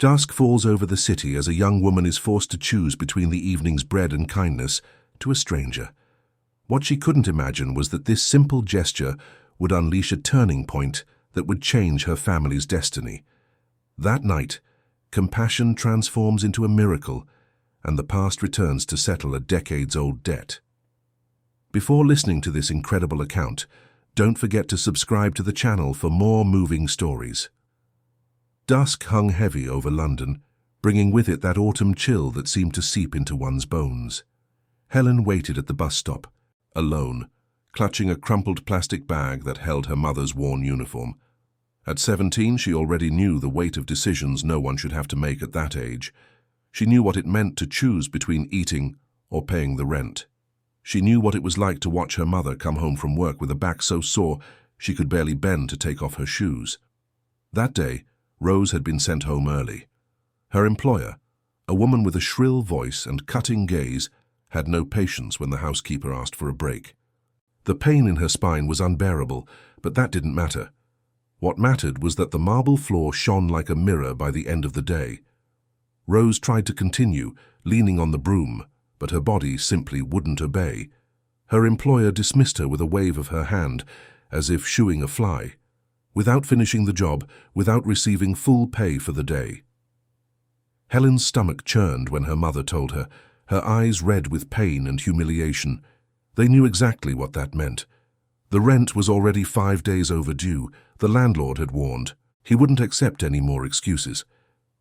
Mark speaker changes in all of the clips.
Speaker 1: Dusk falls over the city as a young woman is forced to choose between the evening's bread and kindness to a stranger. What she couldn't imagine was that this simple gesture would unleash a turning point that would change her family's destiny. That night, compassion transforms into a miracle, and the past returns to settle a decades-old debt. Before listening to this incredible account, don't forget to subscribe to the channel for more moving stories. Dusk hung heavy over London, bringing with it that autumn chill that seemed to seep into one's bones. Helen waited at the bus stop, alone, clutching a crumpled plastic bag that held her mother's worn uniform. At 17, she already knew the weight of decisions no one should have to make at that age. She knew what it meant to choose between eating or paying the rent. She knew what it was like to watch her mother come home from work with a back so sore she could barely bend to take off her shoes. That day, Rose had been sent home early. Her employer, a woman with a shrill voice and cutting gaze, had no patience when the housekeeper asked for a break. The pain in her spine was unbearable, but that didn't matter. What mattered was that the marble floor shone like a mirror by the end of the day. Rose tried to continue, leaning on the broom, but her body simply wouldn't obey. Her employer dismissed her with a wave of her hand, as if shooing a fly, without finishing the job, without receiving full pay for the day. Helen's stomach churned when her mother told her, her eyes red with pain and humiliation. They knew exactly what that meant. The rent was already 5 days overdue. The landlord had warned. He wouldn't accept any more excuses.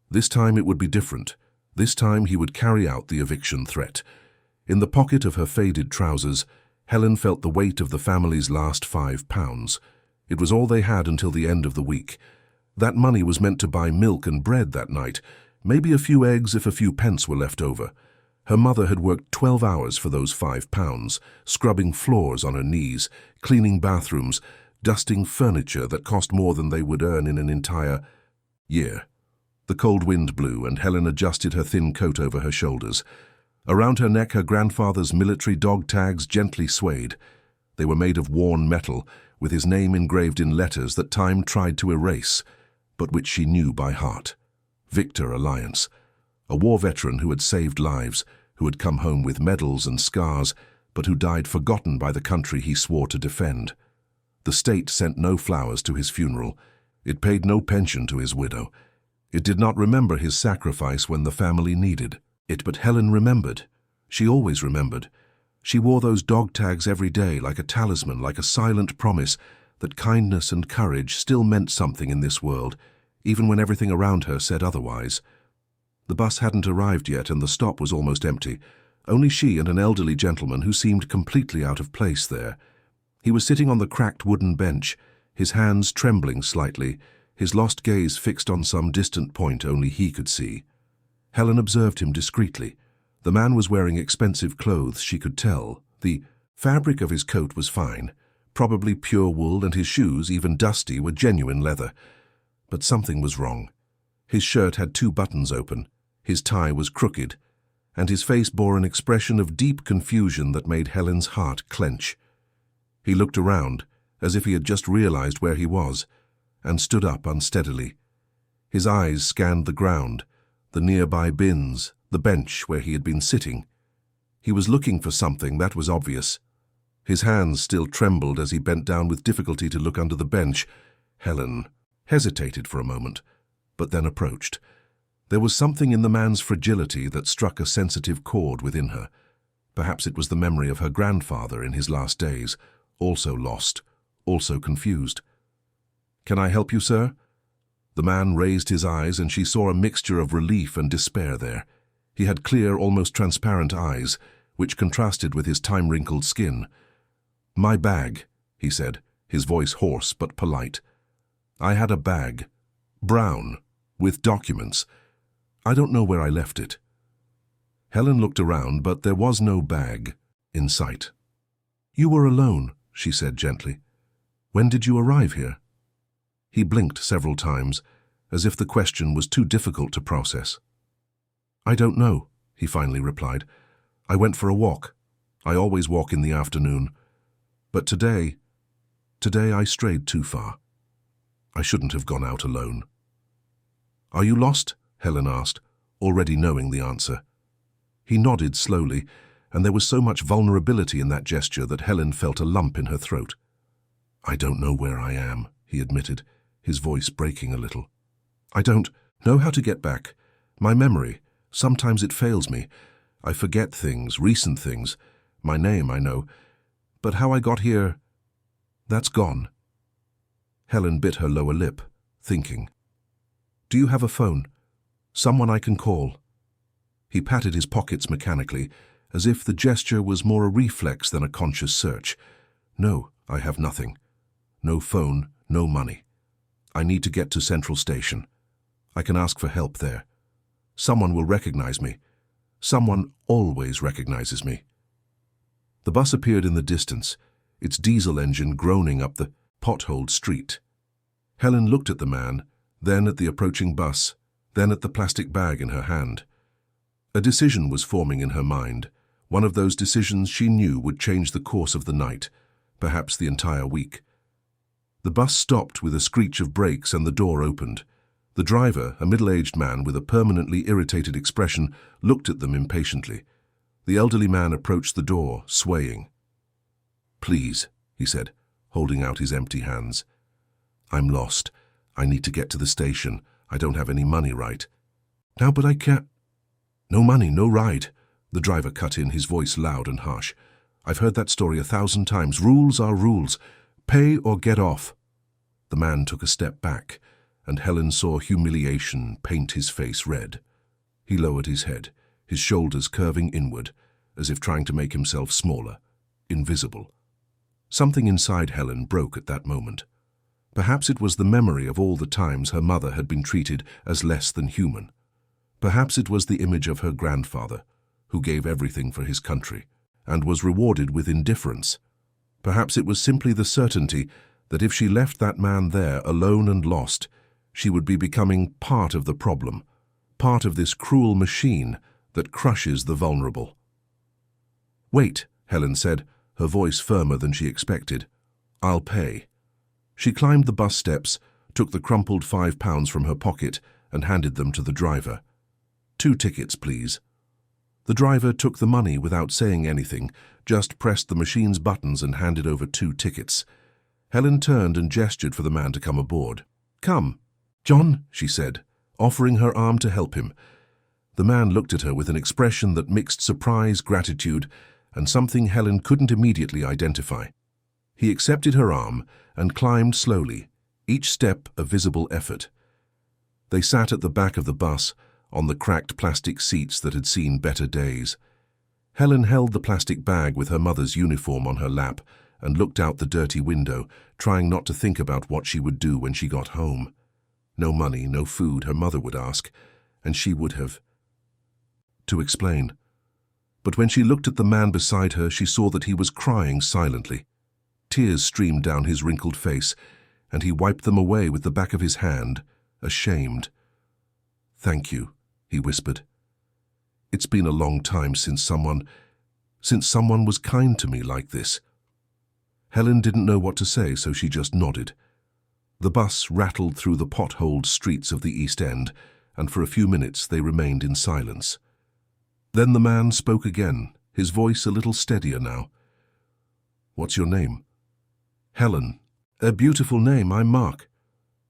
Speaker 1: This time it would be different. This time he would carry out the eviction threat. In the pocket of her faded trousers, Helen felt the weight of the family's last £5. It was all they had until the end of the week. That money was meant to buy milk and bread that night, maybe a few eggs if a few pence were left over. Her mother had worked 12 hours for those £5, scrubbing floors on her knees, cleaning bathrooms, dusting furniture that cost more than they would earn in an entire year. The cold wind blew, and Helen adjusted her thin coat over her shoulders. Around her neck, her grandfather's military dog tags gently swayed. They were made of worn metal, with his name engraved in letters that time tried to erase, but which she knew by heart. Victor Alliance, a war veteran who had saved lives, who had come home with medals and scars, but who died forgotten by the country he swore to defend. The state sent no flowers to his funeral. It paid no pension to his widow. It did not remember his sacrifice when the family needed it, but Helen remembered. She always remembered. She wore those dog tags every day like a talisman, like a silent promise that kindness and courage still meant something in this world, even when everything around her said otherwise. The bus hadn't arrived yet, and the stop was almost empty. Only she and an elderly gentleman who seemed completely out of place there. He was sitting on the cracked wooden bench, his hands trembling slightly, his lost gaze fixed on some distant point only he could see. Helen observed him discreetly. The man was wearing expensive clothes, she could tell. The fabric of his coat was fine, probably pure wool, and his shoes, even dusty, were genuine leather. But something was wrong. His shirt had 2 buttons open, his tie was crooked, and his face bore an expression of deep confusion that made Helen's heart clench. He looked around, as if he had just realized where he was, and stood up unsteadily. His eyes scanned the ground, the nearby bins, the bench where he had been sitting. He was looking for something, that was obvious. His hands still trembled as he bent down with difficulty to look under the bench. Helen hesitated for a moment, but then approached. There was something in the man's fragility that struck a sensitive chord within her. Perhaps it was the memory of her grandfather in his last days, also lost, also confused. "Can I help you, sir?" The man raised his eyes, and she saw a mixture of relief and despair there. He had clear, almost transparent eyes, which contrasted with his time-wrinkled skin. "My bag," he said, his voice hoarse but polite. "I had a bag, brown, with documents. I don't know where I left it." Helen looked around, but there was no bag in sight. "You were alone," she said gently. "When did you arrive here?" He blinked several times, as if the question was too difficult to process. "I don't know," he finally replied. "I went for a walk. I always walk in the afternoon. But today I strayed too far. I shouldn't have gone out alone." "Are you lost?" Helen asked, already knowing the answer. He nodded slowly, and there was so much vulnerability in that gesture that Helen felt a lump in her throat. "I don't know where I am," he admitted, his voice breaking a little. "I don't know how to get back. My memory, sometimes it fails me. I forget things, recent things. My name, I know. But how I got here, that's gone." Helen bit her lower lip, thinking. "Do you have a phone? Someone I can call?" He patted his pockets mechanically, as if the gesture was more a reflex than a conscious search. "No, I have nothing. No phone, no money. I need to get to Central Station. I can ask for help there. Someone will recognize me. Someone always recognizes me." The bus appeared in the distance, its diesel engine groaning up the potholed street. Helen looked at the man, then at the approaching bus, then at the plastic bag in her hand. A decision was forming in her mind, one of those decisions she knew would change the course of the night, perhaps the entire week. The bus stopped with a screech of brakes and the door opened. The driver, a middle-aged man with a permanently irritated expression, looked at them impatiently. The elderly man approached the door, swaying. "Please," he said, holding out his empty hands. "I'm lost. I need to get to the station. I don't have any money, right?" "Now, but I can't—" "No money, no ride," the driver cut in, his voice loud and harsh. "I've heard that story 1,000 times. Rules are rules. Pay or get off." The man took a step back, and Helen saw humiliation paint his face red. He lowered his head, his shoulders curving inward, as if trying to make himself smaller, invisible. Something inside Helen broke at that moment. Perhaps it was the memory of all the times her mother had been treated as less than human. Perhaps it was the image of her grandfather, who gave everything for his country, and was rewarded with indifference. Perhaps it was simply the certainty that if she left that man there alone and lost, she would be becoming part of the problem, part of this cruel machine that crushes the vulnerable. "Wait," Helen said, her voice firmer than she expected. "I'll pay." She climbed the bus steps, took the crumpled £5 from her pocket and handed them to the driver. "2 tickets, please." The driver took the money without saying anything, just pressed the machine's buttons and handed over 2 tickets. Helen turned and gestured for the man to come aboard. "Come, John," she said, offering her arm to help him. The man looked at her with an expression that mixed surprise, gratitude, and something Helen couldn't immediately identify. He accepted her arm and climbed slowly, each step a visible effort. They sat at the back of the bus, on the cracked plastic seats that had seen better days. Helen held the plastic bag with her mother's uniform on her lap and looked out the dirty window, trying not to think about what she would do when she got home. No money, no food, her mother would ask, and she would have to explain. But when she looked at the man beside her, she saw that he was crying silently. Tears streamed down his wrinkled face, and he wiped them away with the back of his hand, ashamed. "Thank you," he whispered. "It's been a long time since someone was kind to me like this." Helen didn't know what to say, so she just nodded. The bus rattled through the potholed streets of the East End, and for a few minutes they remained in silence. Then the man spoke again, his voice a little steadier now. "What's your name?" "Helen." "A beautiful name. I'm Mark."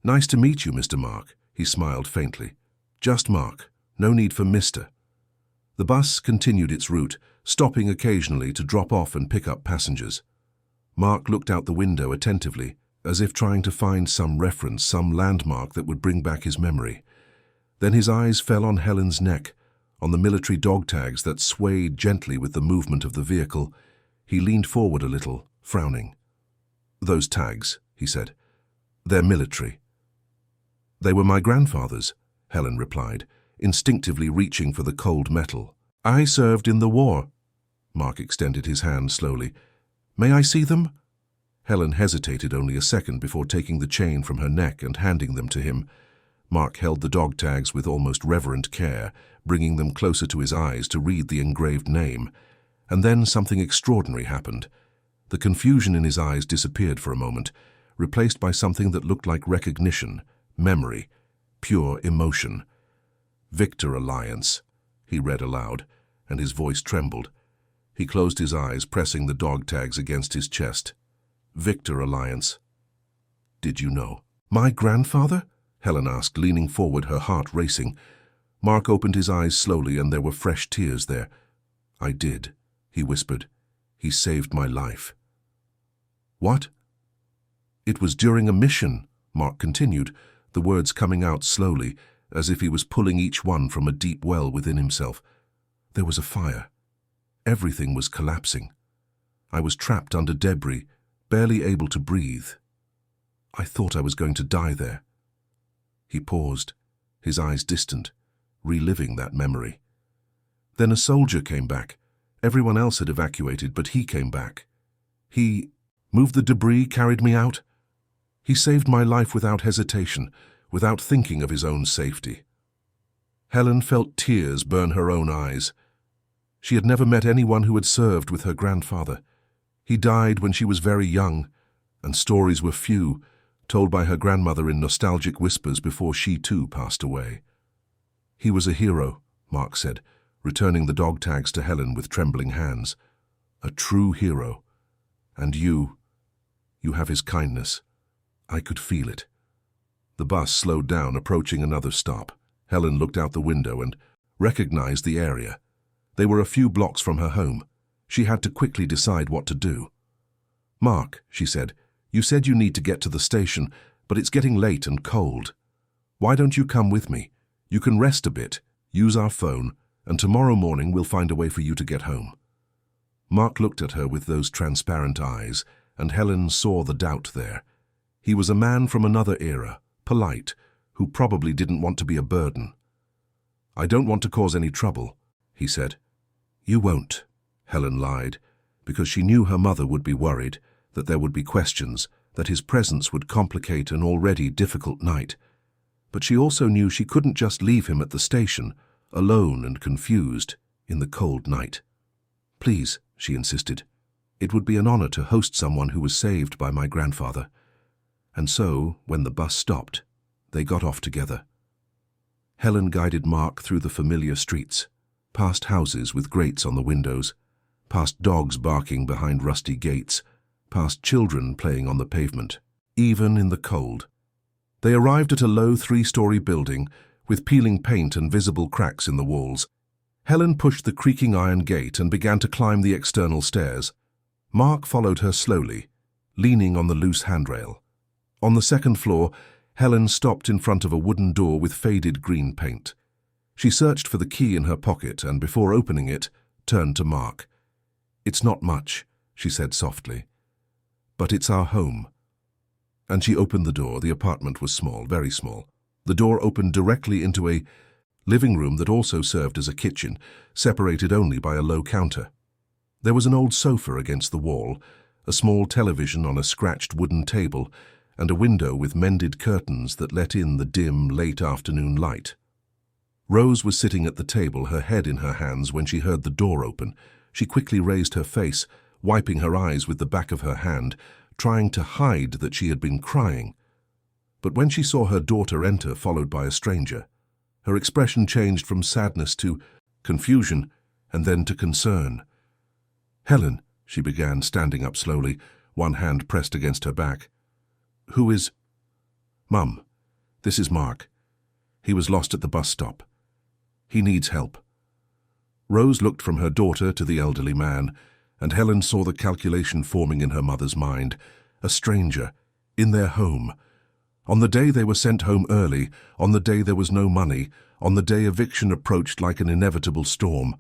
Speaker 1: "Nice to meet you, Mr. Mark," he smiled faintly. "Just Mark. No need for Mr." The bus continued its route, stopping occasionally to drop off and pick up passengers. Mark looked out the window attentively, as if trying to find some reference, some landmark that would bring back his memory. Then his eyes fell on Helen's neck, on the military dog tags that swayed gently with the movement of the vehicle. He leaned forward a little, frowning. "Those tags," he said. "They're military." "They were my grandfather's," Helen replied, instinctively reaching for the cold metal. "I served in the war." Mark extended his hand slowly. "May I see them?" Helen hesitated only a second before taking the chain from her neck and handing them to him. Mark held the dog tags with almost reverent care, bringing them closer to his eyes to read the engraved name. And then something extraordinary happened. The confusion in his eyes disappeared for a moment, replaced by something that looked like recognition, memory, pure emotion. Victor Alliance, he read aloud, and his voice trembled. He closed his eyes, pressing the dog tags against his chest. Victor Alliance. Did you know? My grandfather? Helen asked, leaning forward, her heart racing. Mark opened his eyes slowly, and there were fresh tears there. I did, he whispered. He saved my life. What? It was during a mission, Mark continued, the words coming out slowly, as if he was pulling each one from a deep well within himself. There was a fire. Everything was collapsing. I was trapped under debris, barely able to breathe. I thought I was going to die there. He paused, his eyes distant, reliving that memory. Then a soldier came back. Everyone else had evacuated, but he came back. He moved the debris, carried me out. He saved my life without hesitation, without thinking of his own safety. Helen felt tears burn her own eyes. She had never met anyone who had served with her grandfather. He died when she was very young, and stories were few, told by her grandmother in nostalgic whispers before she too passed away. He was a hero, Mark said, returning the dog tags to Helen with trembling hands. A true hero. And you have his kindness. I could feel it. The bus slowed down, approaching another stop. Helen looked out the window and recognized the area. They were a few blocks from her home. She had to quickly decide what to do. Mark, she said, you said you need to get to the station, but it's getting late and cold. Why don't you come with me? You can rest a bit, use our phone, and tomorrow morning we'll find a way for you to get home. Mark looked at her with those transparent eyes, and Helen saw the doubt there. He was a man from another era, polite, who probably didn't want to be a burden. I don't want to cause any trouble, he said. You won't, Helen lied, because she knew her mother would be worried, that there would be questions, that his presence would complicate an already difficult night. But she also knew she couldn't just leave him at the station, alone and confused, in the cold night. Please, she insisted. It would be an honor to host someone who was saved by my grandfather. And so, when the bus stopped, they got off together. Helen guided Mark through the familiar streets, past houses with grates on the windows, past dogs barking behind rusty gates, past children playing on the pavement, even in the cold. They arrived at a low 3-story building with peeling paint and visible cracks in the walls. Helen pushed the creaking iron gate and began to climb the external stairs. Mark followed her slowly, leaning on the loose handrail. On the second floor, Helen stopped in front of a wooden door with faded green paint. She searched for the key in her pocket and, before opening it, turned to Mark. It's not much, she said softly, but it's our home. And she opened the door. The apartment was small, very small. The door opened directly into a living room that also served as a kitchen, separated only by a low counter. There was an old sofa against the wall, a small television on a scratched wooden table, and a window with mended curtains that let in the dim, late afternoon light. Rose was sitting at the table, her head in her hands, when she heard the door open. She quickly raised her face, wiping her eyes with the back of her hand, trying to hide that she had been crying. But when she saw her daughter enter, followed by a stranger, her expression changed from sadness to confusion, and then to concern. Helen, she began, standing up slowly, one hand pressed against her back. Who is... Mum, this is Mark. He was lost at the bus stop. He needs help. Rose looked from her daughter to the elderly man, and Helen saw the calculation forming in her mother's mind. A stranger, in their home. On the day they were sent home early, on the day there was no money, on the day eviction approached like an inevitable storm.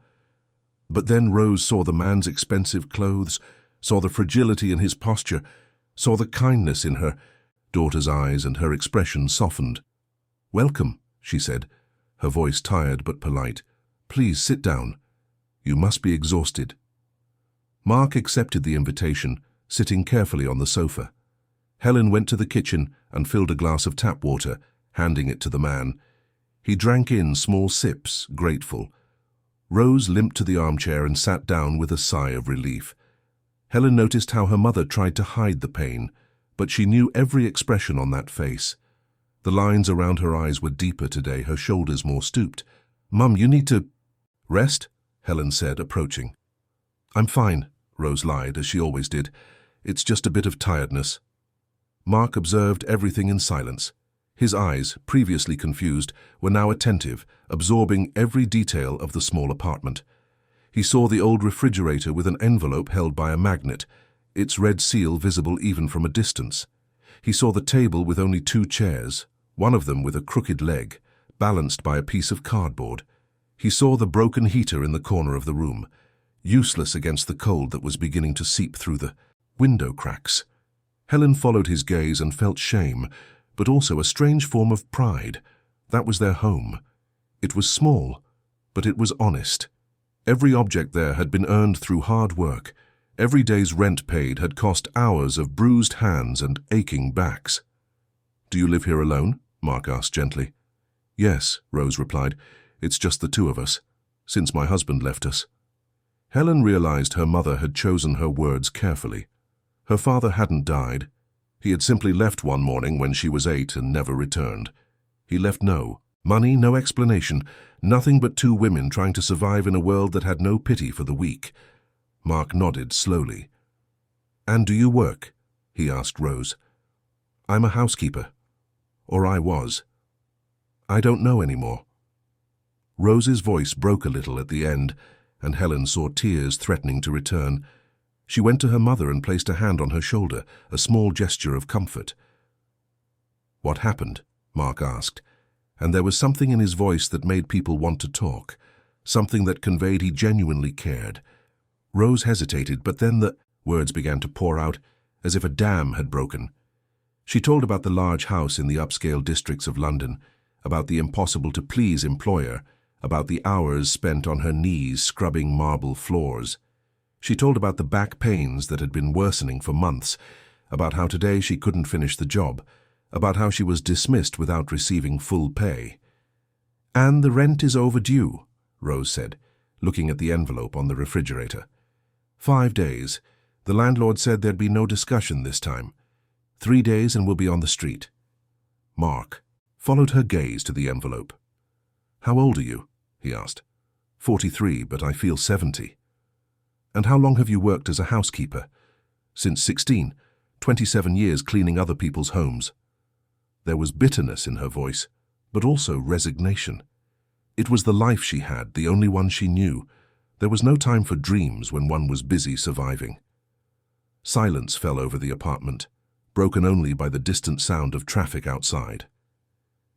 Speaker 1: But then Rose saw the man's expensive clothes, saw the fragility in his posture, saw the kindness in her daughter's eyes, and her expression softened. Welcome, she said, her voice tired but polite. Please sit down. You must be exhausted. Mark accepted the invitation, sitting carefully on the sofa. Helen went to the kitchen and filled a glass of tap water, handing it to the man. He drank in small sips, grateful. Rose limped to the armchair and sat down with a sigh of relief. Helen noticed how her mother tried to hide the pain, but she knew every expression on that face. The lines around her eyes were deeper today, her shoulders more stooped, "Mum, you need to—" "Rest?" Helen said, approaching. "I'm fine," Rose lied, as she always did. "It's just a bit of tiredness." Mark observed everything in silence. His eyes, previously confused, were now attentive, absorbing every detail of the small apartment. He saw the old refrigerator with an envelope held by a magnet, its red seal visible even from a distance. He saw the table with only 2 chairs, one of them with a crooked leg, balanced by a piece of cardboard. He saw the broken heater in the corner of the room, useless against the cold that was beginning to seep through the window cracks. Helen followed his gaze and felt shame, but also a strange form of pride. That was their home. It was small, but it was honest. Every object there had been earned through hard work. Every day's rent paid had cost hours of bruised hands and aching backs. "Do you live here alone?" Mark asked gently. "Yes," Rose replied. "It's just the 2 of us, since my husband left us." Helen realized her mother had chosen her words carefully. Her father hadn't died. He had simply left one morning when she was 8 and never returned. He left no money, no explanation, nothing but 2 women trying to survive in a world that had no pity for the weak. Mark nodded slowly. "And do you work?" he asked Rose. "I'm a housekeeper. Or I was. I don't know anymore." Rose's voice broke a little at the end, and Helen saw tears threatening to return. She went to her mother and placed a hand on her shoulder, a small gesture of comfort. "What happened?" Mark asked, and there was something in his voice that made people want to talk, something that conveyed he genuinely cared. Rose hesitated, but then the words began to pour out, as if a dam had broken. She told about the large house in the upscale districts of London, about the impossible-to-please employer, about the hours spent on her knees scrubbing marble floors. She told about the back pains that had been worsening for months, about how today she couldn't finish the job, about how she was dismissed without receiving full pay. "And the rent is overdue," Rose said, looking at the envelope on the refrigerator. 5 days. The landlord said there'd be no discussion this time. 3 days and we'll be on the street. Mark followed her gaze to the envelope. "How old are you?" he asked. 43, but I feel 70. "And how long have you worked as a housekeeper?" "Since 16, 27 years cleaning other people's homes." There was bitterness in her voice, but also resignation. It was the life she had, the only one she knew. There was no time for dreams when one was busy surviving. Silence fell over the apartment, broken only by the distant sound of traffic outside.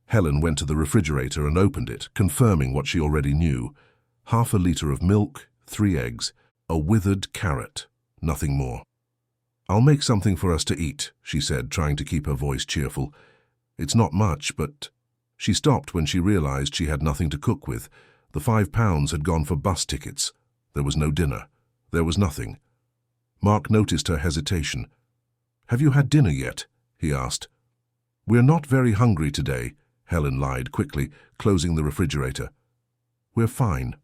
Speaker 1: Helen went to the refrigerator and opened it, confirming what she already knew. 1/2 liter of milk, 3 eggs, a withered carrot, nothing more. "I'll make something for us to eat," she said, trying to keep her voice cheerful. "It's not much, but—" She stopped when she realized she had nothing to cook with. The £5 had gone for bus tickets. There was no dinner. There was nothing. Mark noticed her hesitation. "Have you had dinner yet?" he asked. "We're not very hungry today," Helen lied quickly, closing the refrigerator. "We're fine."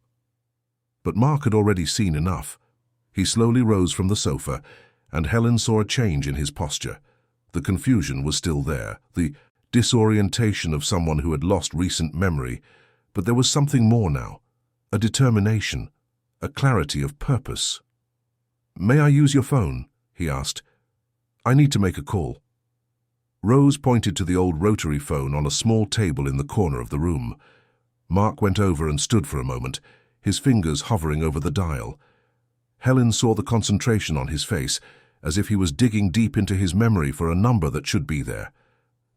Speaker 1: But Mark had already seen enough. He slowly rose from the sofa, and Helen saw a change in his posture. The confusion was still there, the disorientation of someone who had lost recent memory, but there was something more now, a determination, a clarity of purpose. "May I use your phone?" he asked. "I need to make a call." Rose pointed to the old rotary phone on a small table in the corner of the room. Mark went over and stood for a moment, his fingers hovering over the dial. Helen saw the concentration on his face, as if he was digging deep into his memory for a number that should be there.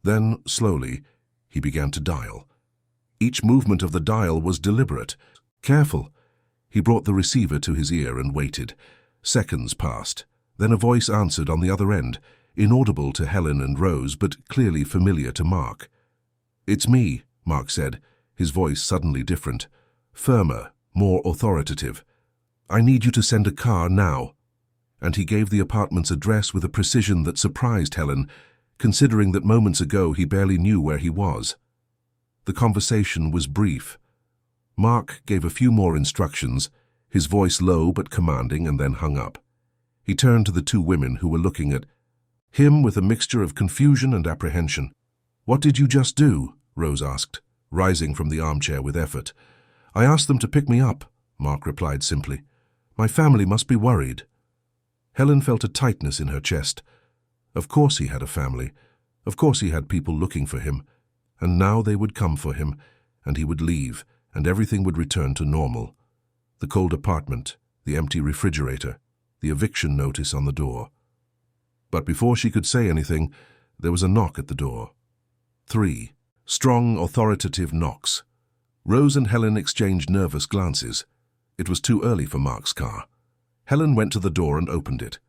Speaker 1: Then, slowly, he began to dial. Each movement of the dial was deliberate, careful. He brought the receiver to his ear and waited. Seconds passed. Then a voice answered on the other end, inaudible to Helen and Rose, but clearly familiar to Mark. "It's me," Mark said, his voice suddenly different, firmer, more authoritative. "I need you to send a car now." And he gave the apartment's address with a precision that surprised Helen, considering that moments ago he barely knew where he was. The conversation was brief. Mark gave a few more instructions, his voice low but commanding, and then hung up. He turned to the 2 women who were looking at him with a mixture of confusion and apprehension. "What did you just do?" Rose asked, rising from the armchair with effort. I asked them to pick me up, Mark replied simply. My family must be worried. Helen felt a tightness in her chest. Of course he had a family. Of course he had people looking for him. And now they would come for him, and he would leave, and everything would return to normal. The cold apartment, the empty refrigerator, the eviction notice on the door. But before she could say anything, there was a knock at the door. 3 strong, authoritative knocks. Rose and Helen exchanged nervous glances. It was too early for Mark's car. Helen went to the door and opened it.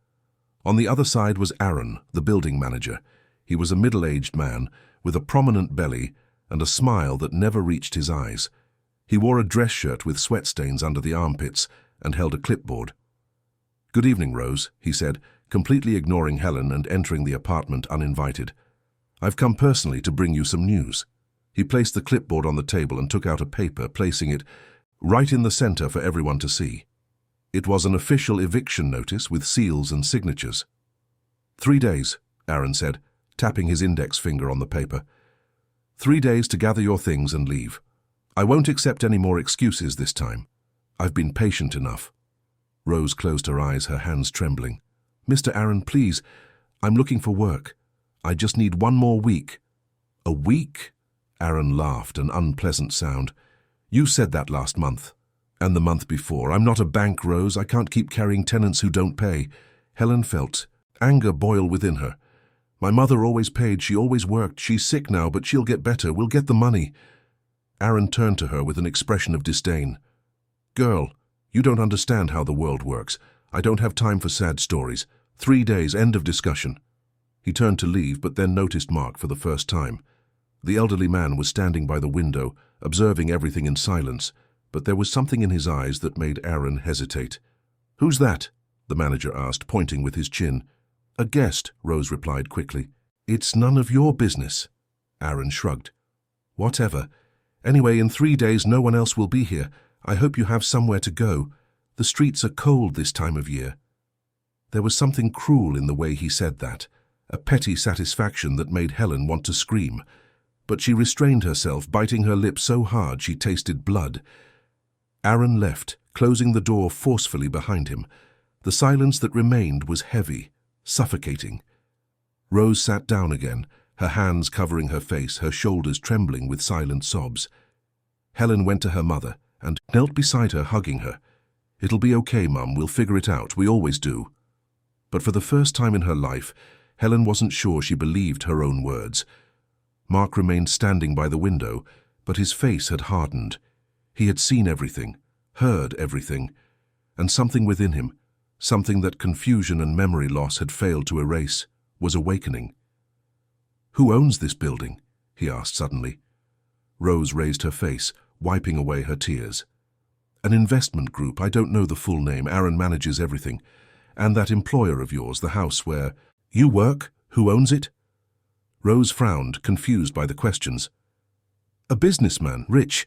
Speaker 1: On the other side was Aaron, the building manager. He was a middle-aged man with a prominent belly and a smile that never reached his eyes. He wore a dress shirt with sweat stains under the armpits and held a clipboard. Good evening, Rose, he said, completely ignoring Helen and entering the apartment uninvited. I've come personally to bring you some news. He placed the clipboard on the table and took out a paper, placing it right in the center for everyone to see. It was an official eviction notice with seals and signatures. 3 days, Aaron said, tapping his index finger on the paper. 3 days to gather your things and leave. I won't accept any more excuses this time. I've been patient enough. Rose closed her eyes, her hands trembling. Mr. Aaron, please, I'm looking for work. I just need 1 more week. A week? Aaron laughed, an unpleasant sound. You said that last month. And the month before. I'm not a bank, Rose. I can't keep carrying tenants who don't pay. Helen felt anger boil within her. My mother always paid. She always worked. She's sick now, but she'll get better. We'll get the money. Aaron turned to her with an expression of disdain. Girl, you don't understand how the world works. I don't have time for sad stories. 3 days, end of discussion. He turned to leave, but then noticed Mark for the first time. The elderly man was standing by the window, observing everything in silence, but there was something in his eyes that made Aaron hesitate. Who's that? The manager asked, pointing with his chin. A guest, Rose replied quickly. It's none of your business. Aaron shrugged. Whatever. Anyway, in 3 days no one else will be here. I hope you have somewhere to go. The streets are cold this time of year. There was something cruel in the way he said that, a petty satisfaction that made Helen want to scream. But she restrained herself, biting her lip so hard she tasted blood. Aaron left, closing the door forcefully behind him. The silence that remained was heavy, suffocating. Rose sat down again, her hands covering her face, her shoulders trembling with silent sobs. Helen went to her mother and knelt beside her, hugging her. It'll be okay, Mum, we'll figure it out, we always do. But for the first time in her life, Helen wasn't sure she believed her own words. Mark remained standing by the window, but his face had hardened. He had seen everything, heard everything, and something within him, something that confusion and memory loss had failed to erase, was awakening. Who owns this building? He asked suddenly. Rose raised her face, wiping away her tears. An investment group, I don't know the full name, Aaron manages everything. And that employer of yours, the house where you work, who owns it? Rose frowned, confused by the questions. A businessman, rich.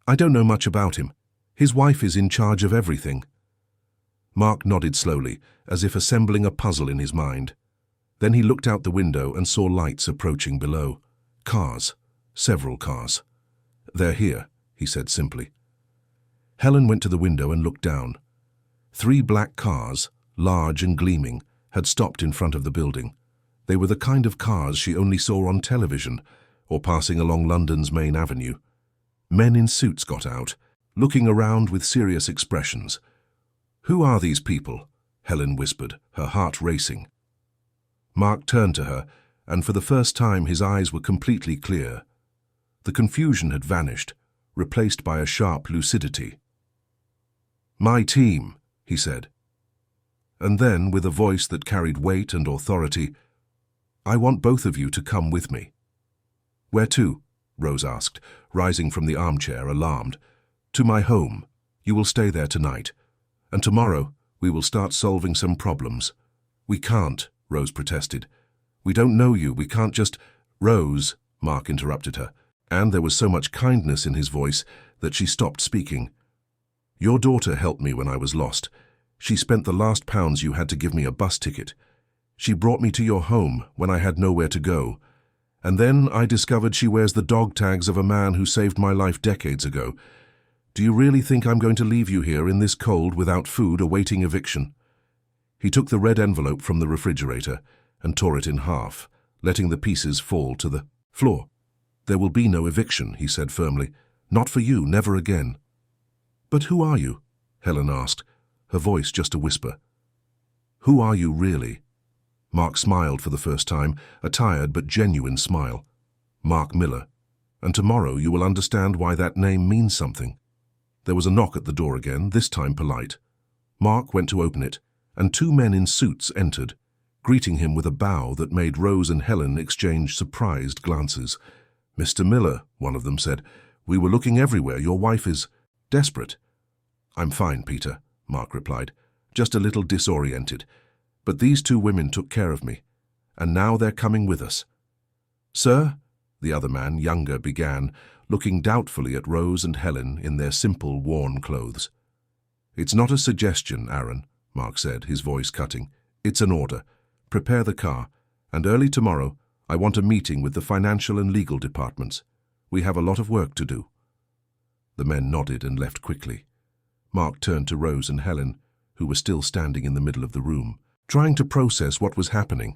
Speaker 1: I don't know much about him. His wife is in charge of everything. Mark nodded slowly, as if assembling a puzzle in his mind. Then he looked out the window and saw lights approaching below. Cars. Several cars. They're here, he said simply. Helen went to the window and looked down. 3 black cars, large and gleaming, had stopped in front of the building. They were the kind of cars she only saw on television or passing along London's main avenue. Men in suits got out, looking around with serious expressions. Who are these people? Helen whispered, her heart racing. Mark turned to her, and for the first time his eyes were completely clear. The confusion had vanished, replaced by a sharp lucidity. My team, he said. And then, with a voice that carried weight and authority, I want both of you to come with me. Where to? Rose asked, rising from the armchair, alarmed. To my home. You will stay there tonight. And tomorrow, we will start solving some problems. We can't, Rose protested. We don't know you, we can't just… Rose, Mark interrupted her, and there was so much kindness in his voice that she stopped speaking. Your daughter helped me when I was lost. She spent the last pounds you had to give me a bus ticket. She brought me to your home when I had nowhere to go. And then I discovered she wears the dog tags of a man who saved my life decades ago. Do you really think I'm going to leave you here in this cold without food awaiting eviction? He took the red envelope from the refrigerator and tore it in half, letting the pieces fall to the floor. There will be no eviction, he said firmly. Not for you, never again. But who are you? Helen asked, her voice just a whisper. Who are you really? Mark smiled for the first time, a tired but genuine smile. Mark Miller. And tomorrow you will understand why that name means something. There was a knock at the door again, this time polite. Mark went to open it, and two men in suits entered, greeting him with a bow that made Rose and Helen exchange surprised glances. Mr. Miller, one of them said, we were looking everywhere. Your wife is desperate. I'm fine, Peter, Mark replied, just a little disoriented. But these two women took care of me, and now they're coming with us. Sir, the other man, younger, began, looking doubtfully at Rose and Helen in their simple, worn clothes. It's not a suggestion, Aaron, Mark said, his voice cutting. It's an order. Prepare the car, and early tomorrow I want a meeting with the financial and legal departments. We have a lot of work to do. The men nodded and left quickly. Mark turned to Rose and Helen, who were still standing in the middle of the room, trying to process what was happening.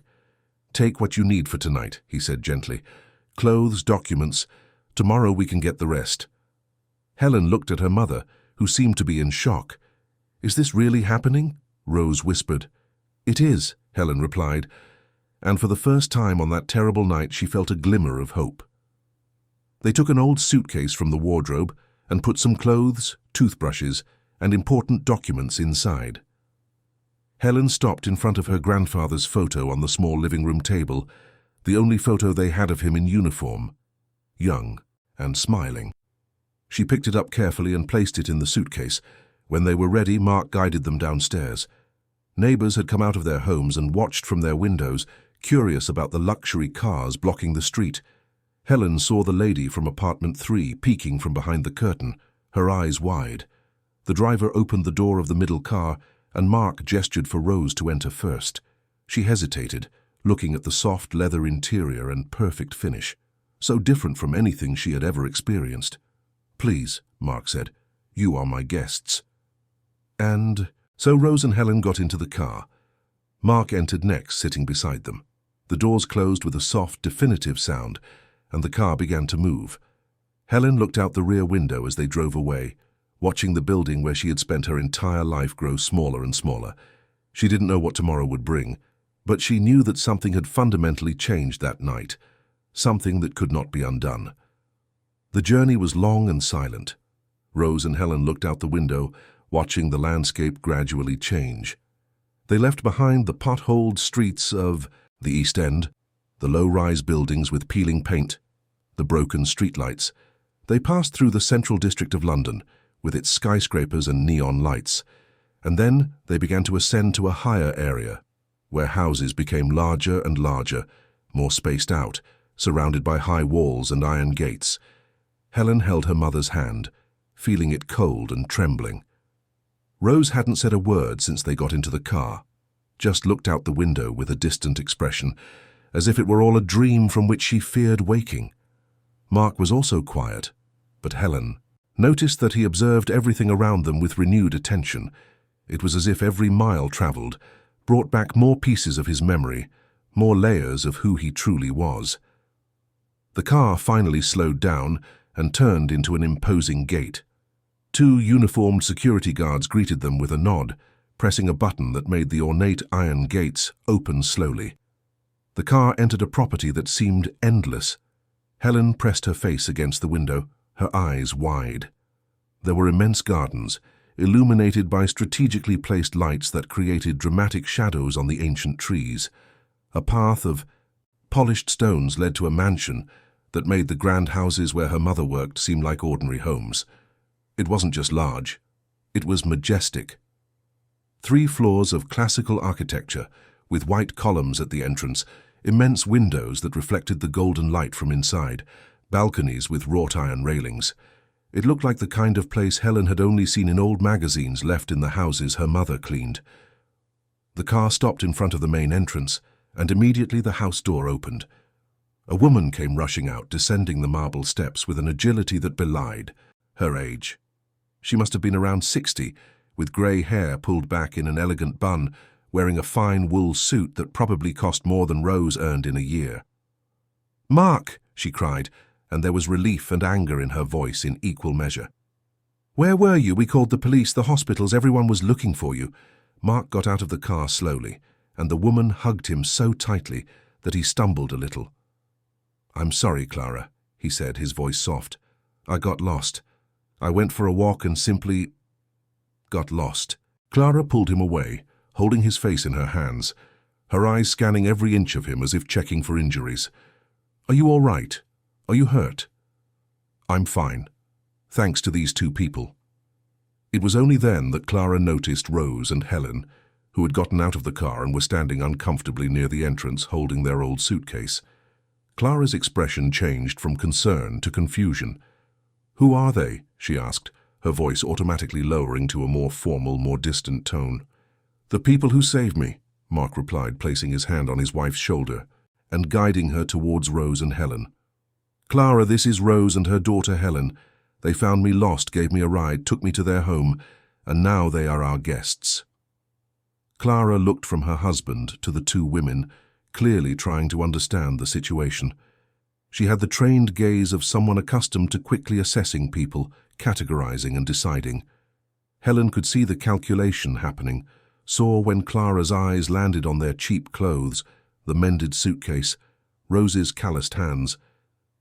Speaker 1: Take what you need for tonight, he said gently. Clothes, documents. Tomorrow we can get the rest. Helen looked at her mother, who seemed to be in shock. Is this really happening? Rose whispered. It is, Helen replied, and for the first time on that terrible night she felt a glimmer of hope. They took an old suitcase from the wardrobe and put some clothes, toothbrushes, and important documents inside. Helen stopped in front of her grandfather's photo on the small living room table, the only photo they had of him in uniform, young and smiling. She picked it up carefully and placed it in the suitcase. When they were ready, Mark guided them downstairs. Neighbors had come out of their homes and watched from their windows, curious about the luxury cars blocking the street. Helen saw the lady from apartment 3 peeking from behind the curtain, her eyes wide. The driver opened the door of the middle car, and Mark gestured for Rose to enter first. She hesitated, looking at the soft leather interior and perfect finish, so different from anything she had ever experienced. Please, Mark said, you are my guests. And so Rose and Helen got into the car. Mark entered next, sitting beside them. The doors closed with a soft, definitive sound, and the car began to move. Helen looked out the rear window as they drove away, watching the building where she had spent her entire life grow smaller and smaller. She didn't know what tomorrow would bring, but she knew that something had fundamentally changed that night, something that could not be undone. The journey was long and silent. Rose and Helen looked out the window, watching the landscape gradually change. They left behind the potholed streets of the East End, the low-rise buildings with peeling paint, the broken streetlights. They passed through the central district of London, with its skyscrapers and neon lights, and then they began to ascend to a higher area, where houses became larger and larger, more spaced out, surrounded by high walls and iron gates. Helen held her mother's hand, feeling it cold and trembling. Rose hadn't said a word since they got into the car, just looked out the window with a distant expression, as if it were all a dream from which she feared waking. Mark was also quiet, but Helen noticed that he observed everything around them with renewed attention. It was as if every mile traveled brought back more pieces of his memory, more layers of who he truly was. The car finally slowed down and turned into an imposing gate. Two uniformed security guards greeted them with a nod, pressing a button that made the ornate iron gates open slowly. The car entered a property that seemed endless. Helen pressed her face against the window, her eyes wide. There were immense gardens, illuminated by strategically placed lights that created dramatic shadows on the ancient trees. A path of polished stones led to a mansion that made the grand houses where her mother worked seem like ordinary homes. It wasn't just large, it was majestic. 3 floors of classical architecture, with white columns at the entrance, immense windows that reflected the golden light from inside, balconies with wrought iron railings. It looked like the kind of place Helen had only seen in old magazines left in the houses her mother cleaned. The car stopped in front of the main entrance, and immediately the house door opened. A woman came rushing out, descending the marble steps with an agility that belied her age. She must have been around 60, with grey hair pulled back in an elegant bun, wearing a fine wool suit that probably cost more than Rose earned in a year. "Mark!" she cried, and there was relief and anger in her voice in equal measure. "Where were you? We called the police, the hospitals, everyone was looking for you." Mark got out of the car slowly, and the woman hugged him so tightly that he stumbled a little. "I'm sorry, Clara," he said, his voice soft. "I got lost. I went for a walk and simply got lost." Clara pulled him away, holding his face in her hands, her eyes scanning every inch of him as if checking for injuries. "Are you all right? Are you hurt?" "I'm fine, thanks to these two people." It was only then that Clara noticed Rose and Helen, who had gotten out of the car and were standing uncomfortably near the entrance holding their old suitcase. Clara's expression changed from concern to confusion. "Who are they?" she asked, her voice automatically lowering to a more formal, more distant tone. "The people who saved me," Mark replied, placing his hand on his wife's shoulder and guiding her towards Rose and Helen. "Clara, this is Rose and her daughter Helen. They found me lost, gave me a ride, took me to their home, and now they are our guests." Clara looked from her husband to the two women, clearly trying to understand the situation. She had the trained gaze of someone accustomed to quickly assessing people, categorizing and deciding. Helen could see the calculation happening, saw when Clara's eyes landed on their cheap clothes, the mended suitcase, Rose's calloused hands,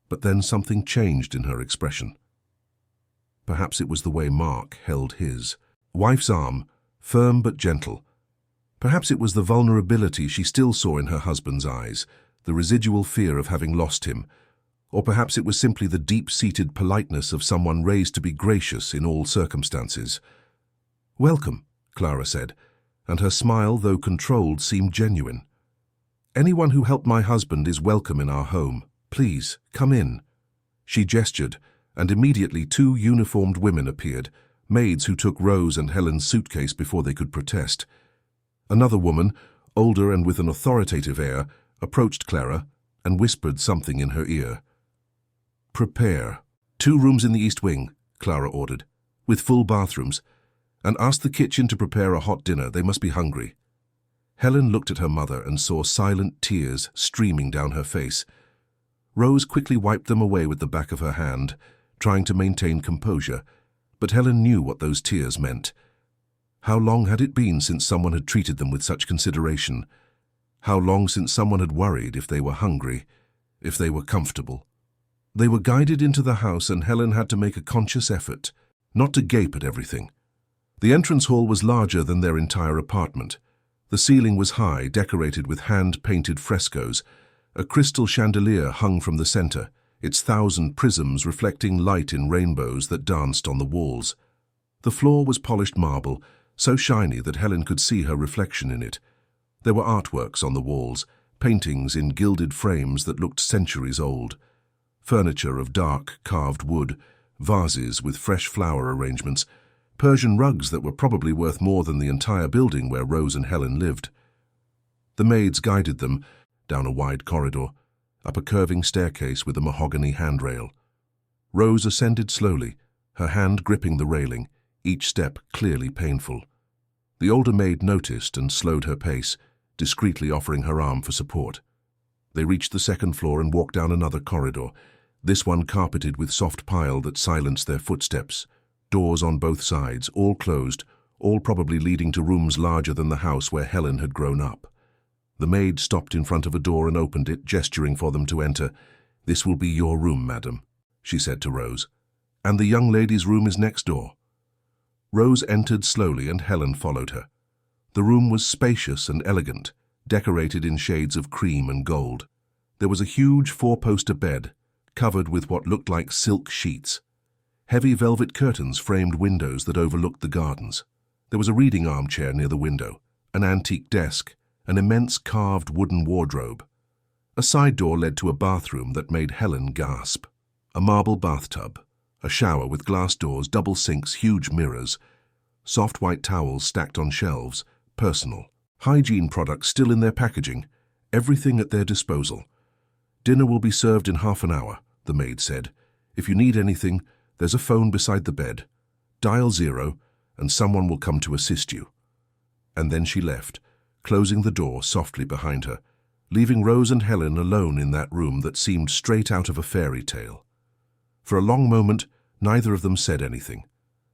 Speaker 1: but then something changed in her expression. Perhaps it was the way Mark held his wife's arm, firm but gentle. Perhaps it was the vulnerability she still saw in her husband's eyes, the residual fear of having lost him, or perhaps it was simply the deep-seated politeness of someone raised to be gracious in all circumstances. "Welcome," Clara said, and her smile, though controlled, seemed genuine. "Anyone who helped my husband is welcome in our home. Please, come in." She gestured, and immediately two uniformed women appeared, maids who took Rose and Helen's suitcase before they could protest. Another woman, older and with an authoritative air, approached Clara and whispered something in her ear. "Prepare. 2 rooms in the East Wing," Clara ordered, "with full bathrooms, and ask the kitchen to prepare a hot dinner. They must be hungry." Helen looked at her mother and saw silent tears streaming down her face. Rose quickly wiped them away with the back of her hand, trying to maintain composure, but Helen knew what those tears meant. How long had it been since someone had treated them with such consideration? How long since someone had worried if they were hungry, if they were comfortable? They were guided into the house, and Helen had to make a conscious effort not to gape at everything. The entrance hall was larger than their entire apartment. The ceiling was high, decorated with hand-painted frescoes. A crystal chandelier hung from the center, its 1,000 prisms reflecting light in rainbows that danced on the walls. The floor was polished marble, so shiny that Helen could see her reflection in it. There were artworks on the walls, paintings in gilded frames that looked centuries old, furniture of dark, carved wood, vases with fresh flower arrangements, Persian rugs that were probably worth more than the entire building where Rose and Helen lived. The maids guided them down a wide corridor, up a curving staircase with a mahogany handrail. Rose ascended slowly, her hand gripping the railing, each step clearly painful. The older maid noticed and slowed her pace, discreetly offering her arm for support. They reached the second floor and walked down another corridor, this one carpeted with soft pile that silenced their footsteps. Doors on both sides, all closed, all probably leading to rooms larger than the house where Helen had grown up. The maid stopped in front of a door and opened it, gesturing for them to enter. "This will be your room, madam," she said to Rose. "And the young lady's room is next door." Rose entered slowly and Helen followed her. The room was spacious and elegant, decorated in shades of cream and gold. There was a huge 4-poster bed, covered with what looked like silk sheets. Heavy velvet curtains framed windows that overlooked the gardens. There was a reading armchair near the window, an antique desk, an immense carved wooden wardrobe. A side door led to a bathroom that made Helen gasp. A marble bathtub, a shower with glass doors, double sinks, huge mirrors, soft white towels stacked on shelves, personal. Hygiene products still in their packaging, everything at their disposal. "Dinner will be served in half an hour," the maid said. "If you need anything, there's a phone beside the bed. Dial 0, and someone will come to assist you." And then she left, closing the door softly behind her, leaving Rose and Helen alone in that room that seemed straight out of a fairy tale. For a long moment, neither of them said anything.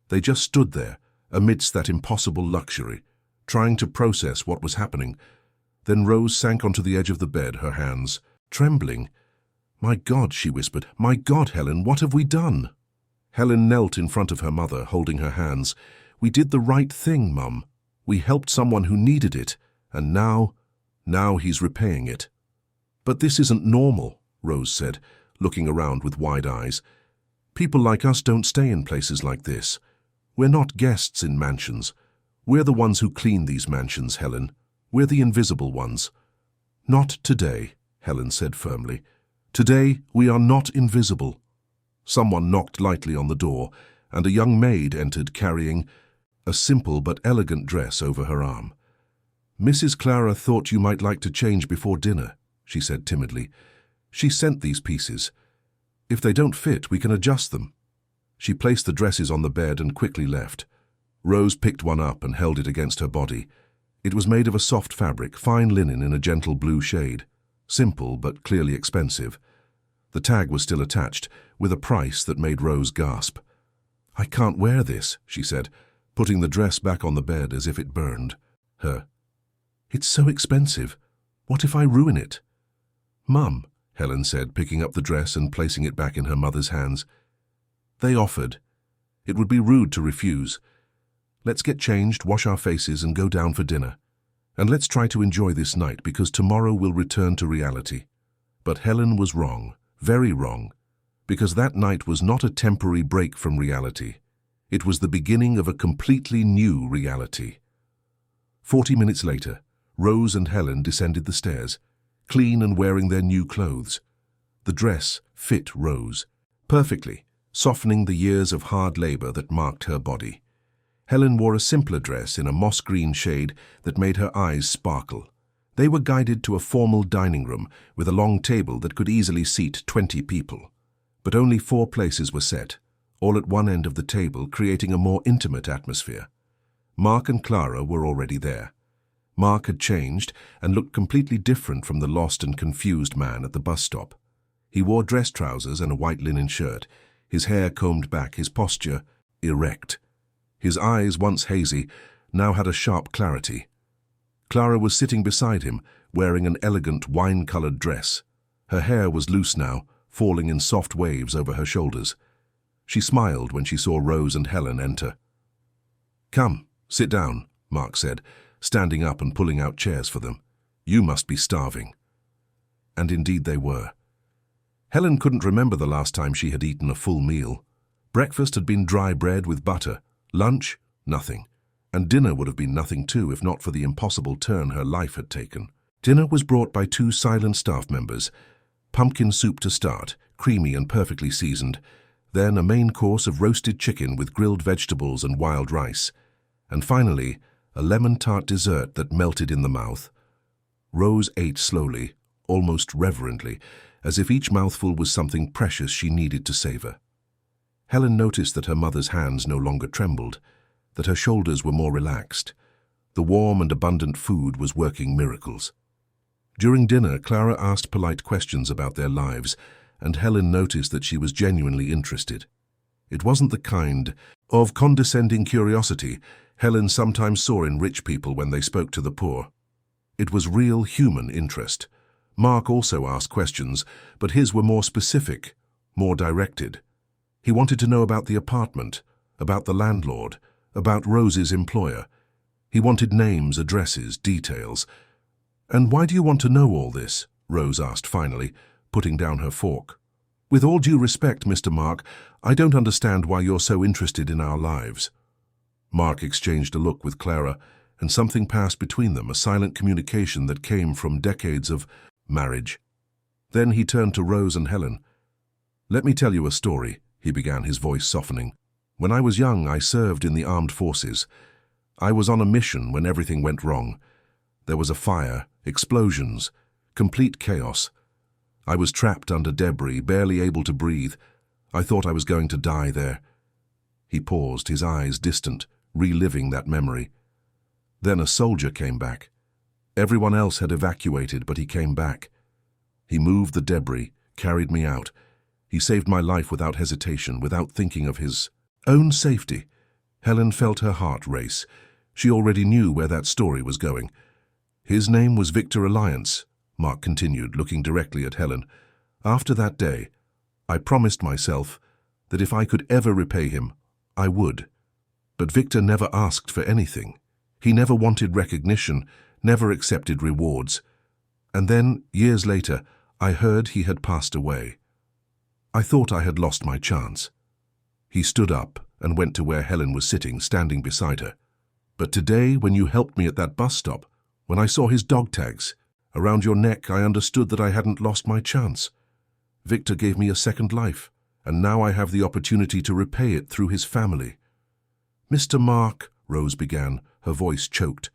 Speaker 1: They just stood there, amidst that impossible luxury, trying to process what was happening. Then Rose sank onto the edge of the bed, her hands trembling. "My God," she whispered. "My God, Helen, what have we done?" Helen knelt in front of her mother, holding her hands. "We did the right thing, Mum. We helped someone who needed it, and now he's repaying it." "But this isn't normal," Rose said, looking around with wide eyes. "People like us don't stay in places like this. We're not guests in mansions. We're the ones who clean these mansions, Helen. We're the invisible ones." "Not today," Helen said firmly. "Today we are not invisible." Someone knocked lightly on the door, and a young maid entered carrying a simple but elegant dress over her arm. "Mrs. Clara thought you might like to change before dinner," she said timidly. "She sent these pieces. If they don't fit, we can adjust them." She placed the dresses on the bed and quickly left. Rose picked one up and held it against her body. It was made of a soft fabric, fine linen in a gentle blue shade. Simple, but clearly expensive. The tag was still attached, with a price that made Rose gasp. "I can't wear this," she said, putting the dress back on the bed as if it burned her. "It's so expensive. What if I ruin it?" "Mum," Helen said, picking up the dress and placing it back in her mother's hands. "They offered. It would be rude to refuse. Let's get changed, wash our faces, and go down for dinner. And let's try to enjoy this night, because tomorrow we'll return to reality." But Helen was wrong, very wrong, because that night was not a temporary break from reality. It was the beginning of a completely new reality. 40 minutes later, Rose and Helen descended the stairs, clean and wearing their new clothes. The dress fit Rose perfectly, softening the years of hard labor that marked her body. Helen wore a simpler dress in a moss-green shade that made her eyes sparkle. They were guided to a formal dining room with a long table that could easily seat 20 people. But only 4 places were set, all at one end of the table, creating a more intimate atmosphere. Mark and Clara were already there. Mark had changed and looked completely different from the lost and confused man at the bus stop. He wore dress trousers and a white linen shirt, his hair combed back, his posture erect. His eyes, once hazy, now had a sharp clarity. Clara was sitting beside him, wearing an elegant wine-colored dress. Her hair was loose now, falling in soft waves over her shoulders. She smiled when she saw Rose and Helen enter. "Come, sit down," Mark said, standing up and pulling out chairs for them. "You must be starving." And indeed they were. Helen couldn't remember the last time she had eaten a full meal. Breakfast had been dry bread with butter, lunch, nothing, and dinner would have been nothing too if not for the impossible turn her life had taken. Dinner was brought by 2 silent staff members. Pumpkin soup to start, creamy and perfectly seasoned, then a main course of roasted chicken with grilled vegetables and wild rice, and finally a lemon tart dessert that melted in the mouth. Rose ate slowly, almost reverently, as if each mouthful was something precious she needed to savor. Helen noticed that her mother's hands no longer trembled, that her shoulders were more relaxed. The warm and abundant food was working miracles. During dinner, Clara asked polite questions about their lives, and Helen noticed that she was genuinely interested. It wasn't the kind of condescending curiosity Helen sometimes saw in rich people when they spoke to the poor. It was real human interest. Mark also asked questions, but his were more specific, more directed. He wanted to know about the apartment, about the landlord, about Rose's employer. He wanted names, addresses, details. "And why do you want to know all this?" Rose asked finally, putting down her fork. "With all due respect, Mr. Mark, I don't understand why you're so interested in our lives." Mark exchanged a look with Clara, and something passed between them, a silent communication that came from decades of marriage. Then he turned to Rose and Helen. "Let me tell you a story," he began, his voice softening. "When I was young, I served in the armed forces. I was on a mission when everything went wrong. There was a fire, explosions, complete chaos. I was trapped under debris, barely able to breathe. I thought I was going to die there." He paused, his eyes distant, reliving that memory. Then a soldier came back. Everyone else had evacuated, but he came back. He moved the debris, carried me out. He saved my life without hesitation, without thinking of his own safety. Helen felt her heart race. She already knew where that story was going. His name was Victor Alliance, Mark continued, looking directly at Helen. After that day, I promised myself that if I could ever repay him, I would. But Victor never asked for anything. He never wanted recognition, never accepted rewards. And then, years later, I heard he had passed away. I thought I had lost my chance. He stood up and went to where Helen was sitting, standing beside her. But today, when you helped me at that bus stop, when I saw his dog tags around your neck, I understood that I hadn't lost my chance. Victor gave me a second life, and now I have the opportunity to repay it through his family. Mr. Mark, Rose began, her voice choked.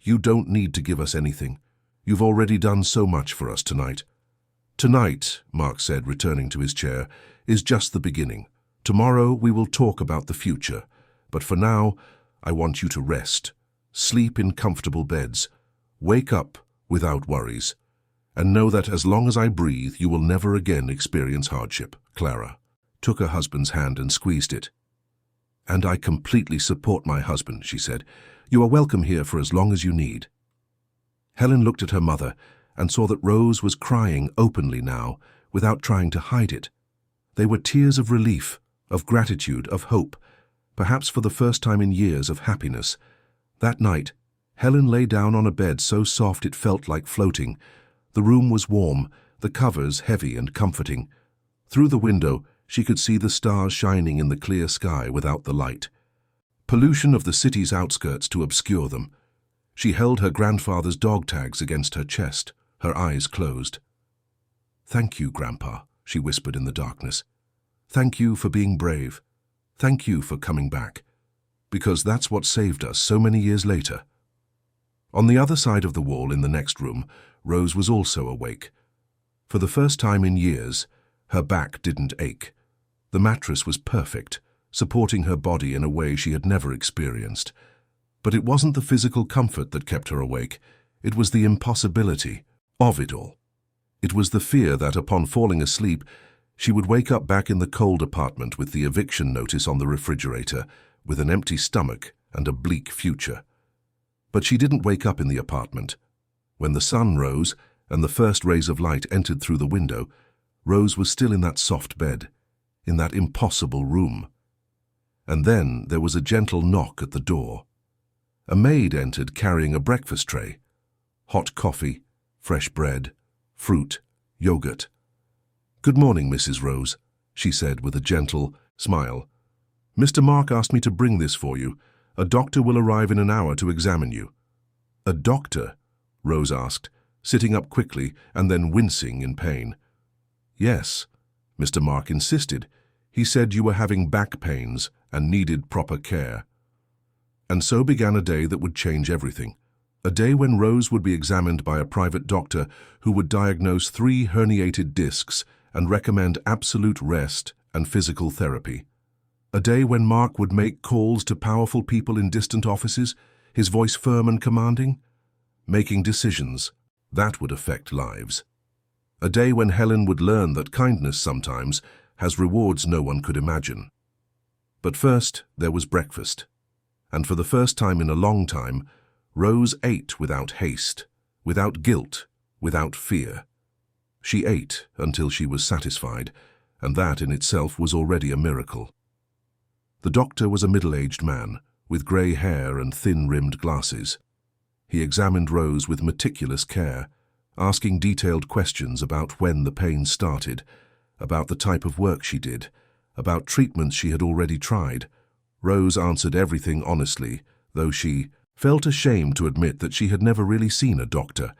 Speaker 1: You don't need to give us anything. You've already done so much for us tonight. Tonight, Mark said, returning to his chair, is just the beginning. Tomorrow we will talk about the future, but for now, I want you to rest. Sleep in comfortable beds. Wake up without worries. And know that as long as I breathe, you will never again experience hardship. Clara took her husband's hand and squeezed it. And I completely support my husband, she said. You are welcome here for as long as you need. Helen looked at her mother and saw that Rose was crying openly now, without trying to hide it. They were tears of relief, of gratitude, of hope, perhaps for the first time in years of happiness. That night, Helen lay down on a bed so soft it felt like floating. The room was warm, the covers heavy and comforting. Through the window, she could see the stars shining in the clear sky without the light. Pollution of the city's outskirts to obscure them. She held her grandfather's dog tags against her chest, her eyes closed. Thank you, Grandpa, she whispered in the darkness. Thank you for being brave. Thank you for coming back. Because that's what saved us so many years later. On the other side of the wall in the next room, Rose was also awake. For the first time in years, her back didn't ache. The mattress was perfect, supporting her body in a way she had never experienced. But it wasn't the physical comfort that kept her awake. It was the impossibility of it all. It was the fear that, upon falling asleep, she would wake up back in the cold apartment with the eviction notice on the refrigerator, with an empty stomach and a bleak future. But she didn't wake up in the apartment. When the sun rose and the first rays of light entered through the window, Rose was still in that soft bed, in that impossible room. And then there was a gentle knock at the door. A maid entered carrying a breakfast tray. Hot coffee, fresh bread, fruit, yogurt. Good morning, Mrs. Rose, she said with a gentle smile. Mr. Mark asked me to bring this for you. A doctor will arrive in an hour to examine you. A doctor? Rose asked, sitting up quickly and then wincing in pain. Yes, Mr. Mark insisted. He said you were having back pains and needed proper care. And so began a day that would change everything. A day when Rose would be examined by a private doctor who would diagnose 3 herniated discs and recommend absolute rest and physical therapy. A day when Mark would make calls to powerful people in distant offices, his voice firm and commanding, making decisions that would affect lives. A day when Helen would learn that kindness sometimes has rewards no one could imagine. But first there was breakfast, and for the first time in a long time, Rose ate without haste, without guilt, without fear. She ate until she was satisfied, and that in itself was already a miracle. The doctor was a middle-aged man, with grey hair and thin-rimmed glasses. He examined Rose with meticulous care, asking detailed questions about when the pain started, about the type of work she did, about treatments she had already tried. Rose answered everything honestly, though she felt ashamed to admit that she had never really seen a doctor,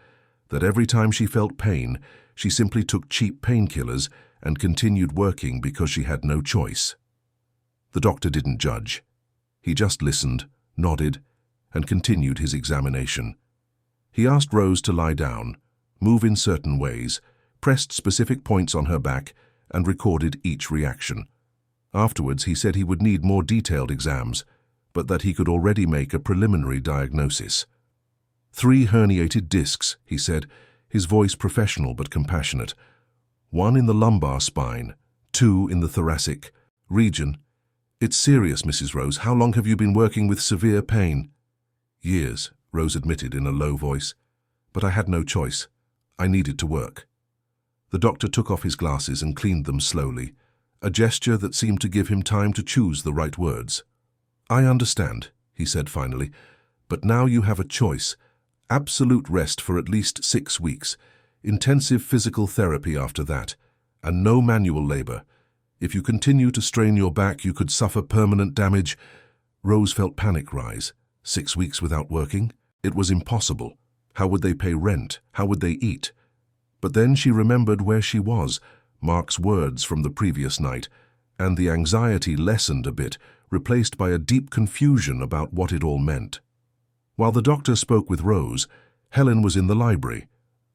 Speaker 1: that every time she felt pain, she simply took cheap painkillers and continued working because she had no choice. The doctor didn't judge. He just listened, nodded, and continued his examination. He asked Rose to lie down, move in certain ways, pressed specific points on her back, and recorded each reaction. Afterwards, he said he would need more detailed exams, but that he could already make a preliminary diagnosis. 3 herniated discs, he said, his voice professional but compassionate. 1 in the lumbar spine, 2 in the thoracic region. It's serious, Mrs. Rose. How long have you been working with severe pain? Years, Rose admitted in a low voice. But I had no choice. I needed to work. The doctor took off his glasses and cleaned them slowly, a gesture that seemed to give him time to choose the right words. I understand, he said finally, but now you have a choice. Absolute rest for at least 6 weeks, intensive physical therapy after that, and no manual labor. If you continue to strain your back, you could suffer permanent damage. Rose felt panic rise. 6 weeks without working? It was impossible. How would they pay rent? How would they eat? But then she remembered where she was, Mark's words from the previous night, and the anxiety lessened a bit, replaced by a deep confusion about what it all meant. While the doctor spoke with Rose, Helen was in the library.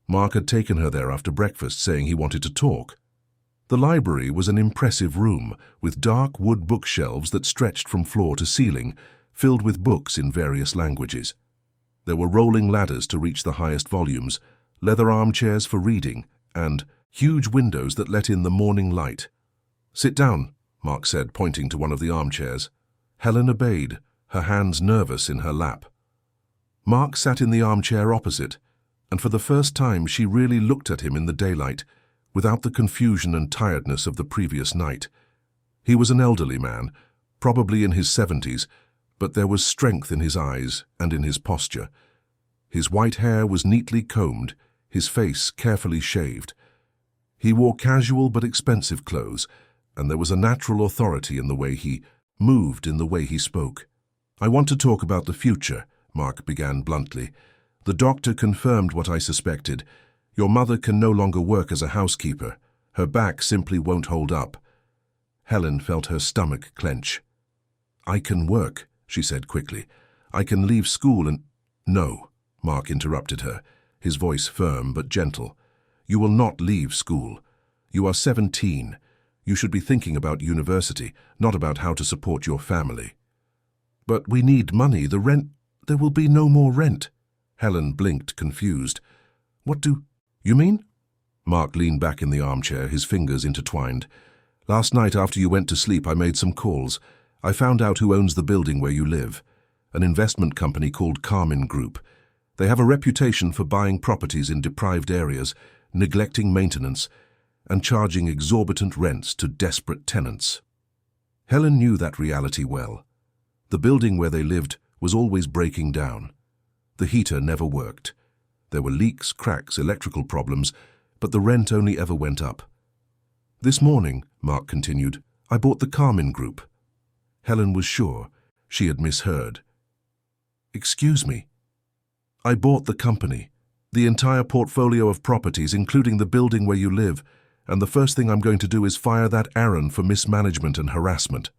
Speaker 1: Mark had taken her there after breakfast, saying he wanted to talk. The library was an impressive room, with dark wood bookshelves that stretched from floor to ceiling, filled with books in various languages. There were rolling ladders to reach the highest volumes, leather armchairs for reading, and huge windows that let in the morning light. Sit down, Mark said, pointing to one of the armchairs. Helen obeyed, her hands nervous in her lap. Mark sat in the armchair opposite, and for the first time she really looked at him in the daylight, without the confusion and tiredness of the previous night. He was an elderly man, probably in his 70s, but there was strength in his eyes and in his posture. His white hair was neatly combed, his face carefully shaved. He wore casual but expensive clothes, and there was a natural authority in the way he moved, in the way he spoke. I want to talk about the future, Mark began bluntly. The doctor confirmed what I suspected. Your mother can no longer work as a housekeeper. Her back simply won't hold up. Helen felt her stomach clench. I can work, she said quickly. I can leave school and— No, Mark interrupted her, his voice firm but gentle. You will not leave school. You are 17. You should be thinking about university, not about how to support your family. But we need money. The rent— There will be no more rent. Helen blinked, confused. What do you mean? Mark leaned back in the armchair, his fingers intertwined. Last night after you went to sleep, I made some calls. I found out who owns the building where you live. An investment company called Carmine Group. They have a reputation for buying properties in deprived areas, neglecting maintenance, and charging exorbitant rents to desperate tenants. Helen knew that reality well. The building where they lived was always breaking down. The heater never worked. There were leaks, cracks, electrical problems, but the rent only ever went up. This morning, Mark continued, I bought the Carmine Group. Helen was sure she had misheard. Excuse me. I bought the company, the entire portfolio of properties, including the building where you live, and the first thing I'm going to do is fire that Aaron for mismanagement and harassment.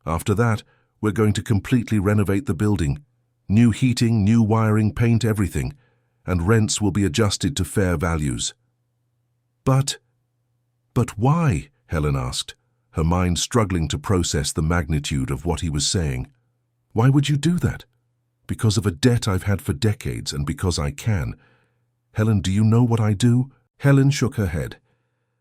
Speaker 1: After that, we're going to completely renovate the building. New heating, new wiring, paint, everything, and rents will be adjusted to fair values. But why? Helen asked, her mind struggling to process the magnitude of what he was saying. Why would you do that? Because of a debt I've had for decades and because I can. Helen, do you know what I do? Helen shook her head.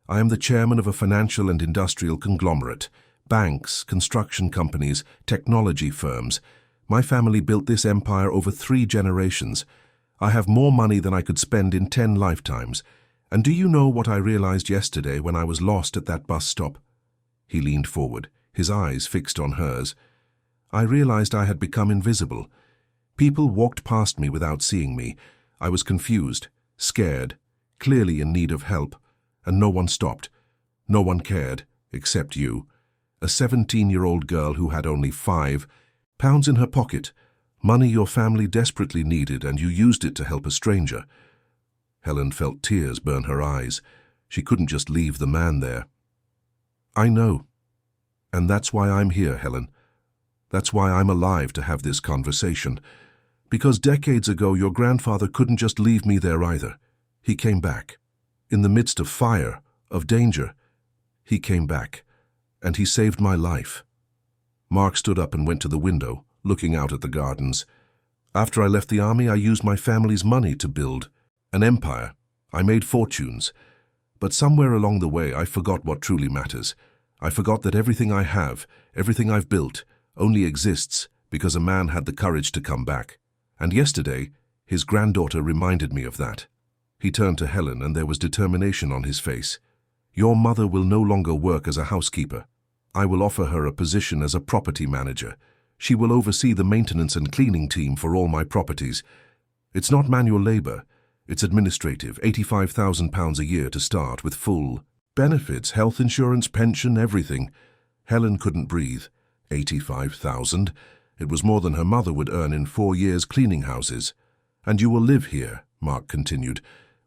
Speaker 1: I am the chairman of a financial and industrial conglomerate. Banks, construction companies, technology firms. My family built this empire over 3 generations. I have more money than I could spend in 10 lifetimes. And do you know what I realized yesterday when I was lost at that bus stop? He leaned forward, his eyes fixed on hers. I realized I had become invisible. People walked past me without seeing me. I was confused, scared, clearly in need of help, and no one stopped. No one cared, except you. A 17-year-old girl who had only £5 in her pocket, money your family desperately needed, and you used it to help a stranger. Helen felt tears burn her eyes. She couldn't just leave the man there. I know. And that's why I'm here, Helen. That's why I'm alive to have this conversation. Because decades ago, your grandfather couldn't just leave me there either. He came back. In the midst of fire, of danger, he came back. And he saved my life. Mark stood up and went to the window, looking out at the gardens. After I left the army, I used my family's money to build an empire. I made fortunes. But somewhere along the way, I forgot what truly matters. I forgot that everything I have, everything I've built, only exists because a man had the courage to come back. And yesterday, his granddaughter reminded me of that. He turned to Helen, and there was determination on his face. Your mother will no longer work as a housekeeper. I will offer her a position as a property manager. She will oversee the maintenance and cleaning team for all my properties. It's not manual labor. It's administrative, £85,000 a year to start, with full benefits, health insurance, pension, everything. Helen couldn't breathe. 85,000. It was more than her mother would earn in 4 years cleaning houses. And you will live here, Mark continued.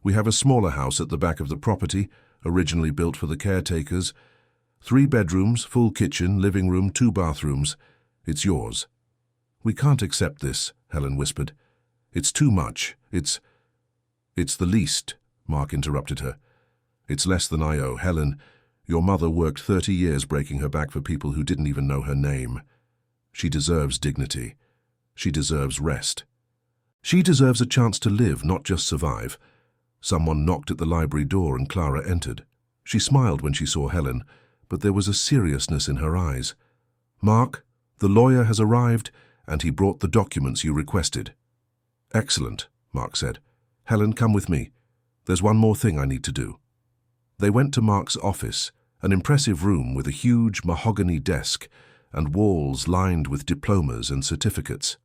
Speaker 1: We have a smaller house at the back of the property, originally built for the caretakers. 3 bedrooms, full kitchen, living room, 2 bathrooms. It's yours. We can't accept this, Helen whispered. It's too much. It's the least, Mark interrupted her. It's less than I owe. Helen, your mother worked 30 years breaking her back for people who didn't even know her name. She deserves dignity. She deserves rest. She deserves a chance to live, not just survive. Someone knocked at the library door and Clara entered. She smiled when she saw Helen, but there was a seriousness in her eyes. Mark, the lawyer has arrived, and he brought the documents you requested. Excellent, Mark said. Helen, come with me. There's one more thing I need to do. They went to Mark's office, an impressive room with a huge mahogany desk and walls lined with diplomas and certificates.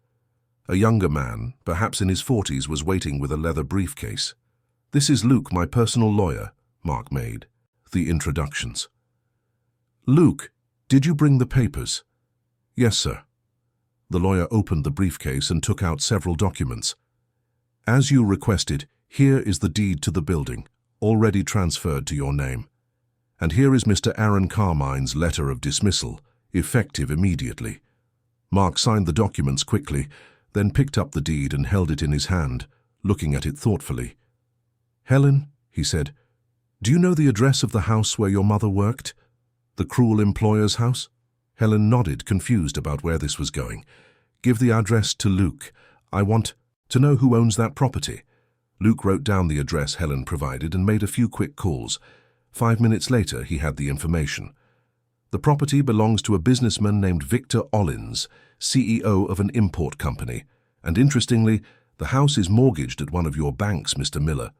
Speaker 1: A younger man, perhaps in his 40s, was waiting with a leather briefcase. This is Luke, my personal lawyer, Mark made the introductions. Luke, did you bring the papers? Yes, sir. The lawyer opened the briefcase and took out several documents. As you requested, here is the deed to the building, already transferred to your name. And here is Mr. Aaron Carmine's letter of dismissal, effective immediately. Mark signed the documents quickly, then picked up the deed and held it in his hand, looking at it thoughtfully. Helen, he said, do you know the address of the house where your mother worked? The cruel employer's house? Helen nodded, confused about where this was going. Give the address to Luke. I want to know who owns that property. Luke wrote down the address Helen provided and made a few quick calls. 5 minutes later, he had the information. The property belongs to a businessman named Victor Ollins, CEO of an import company. And interestingly, the house is mortgaged at one of your banks, Mr. Miller.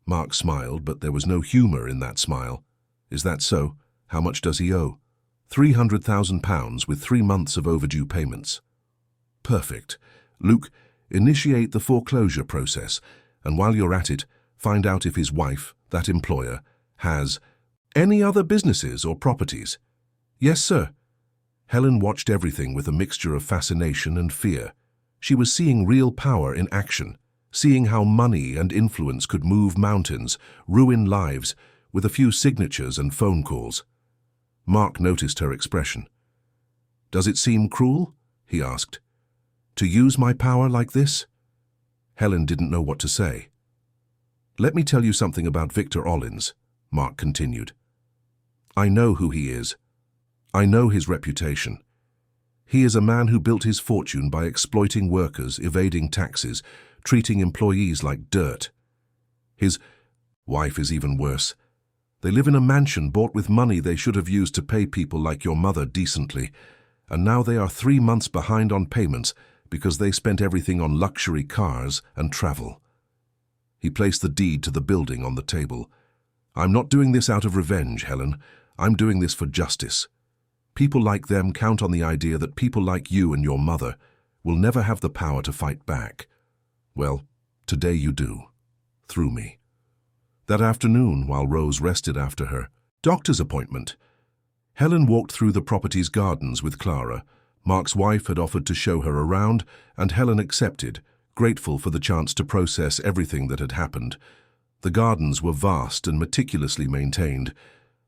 Speaker 1: Mark smiled, but there was no humor in that smile. Is that so? How much does he owe? £300,000 with 3 months of overdue payments. Perfect. Luke, initiate the foreclosure process, and while you're at it, find out if his wife, that employer, has any other businesses or properties. Yes, sir. Helen watched everything with a mixture of fascination and fear. She was seeing real power in action, seeing how money and influence could move mountains, ruin lives, with a few signatures and phone calls. Mark noticed her expression. Does it seem cruel? He asked. To use my power like this? Helen didn't know what to say. Let me tell you something about Victor Ollins, Mark continued. I know who he is. I know his reputation. He is a man who built his fortune by exploiting workers, evading taxes, treating employees like dirt. His wife is even worse. They live in a mansion bought with money they should have used to pay people like your mother decently, and now they are 3 months behind on payments because they spent everything on luxury cars and travel. He placed the deed to the building on the table. I'm not doing this out of revenge, Helen. I'm doing this for justice. People like them count on the idea that people like you and your mother will never have the power to fight back. Well, today you do. Through me. That afternoon, while Rose rested after her doctor's appointment, Helen walked through the property's gardens with Clara. Mark's wife had offered to show her around, and Helen accepted, grateful for the chance to process everything that had happened. The gardens were vast and meticulously maintained.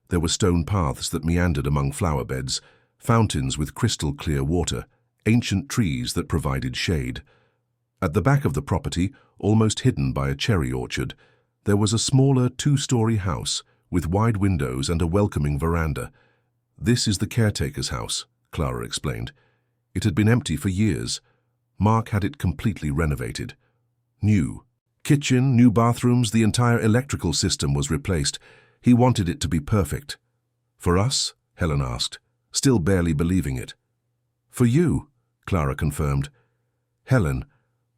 Speaker 1: There were stone paths that meandered among flower beds, fountains with crystal-clear water, ancient trees that provided shade. At the back of the property, almost hidden by a cherry orchard, there was a smaller 2-story house with wide windows and a welcoming veranda. This is the caretaker's house, Clara explained. It had been empty for years. Mark had it completely renovated. New. Kitchen, new bathrooms, the entire electrical system was replaced. He wanted it to be perfect. For us? Helen asked, still barely believing it. For you, Clara confirmed. Helen,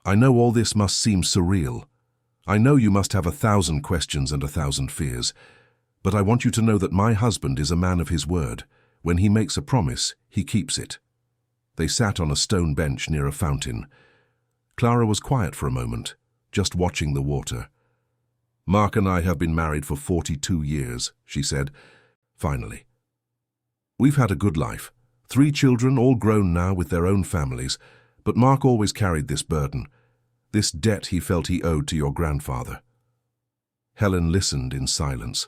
Speaker 1: I know all this must seem surreal. I know you must have 1,000 questions and 1,000 fears. But I want you to know that my husband is a man of his word. When he makes a promise, he keeps it. They sat on a stone bench near a fountain. Clara was quiet for a moment, just watching the water. Mark and I have been married for 42 years, she said, finally. We've had a good life. 3 children, all grown now with their own families, but Mark always carried this burden, this debt he felt he owed to your grandfather. Helen listened in silence.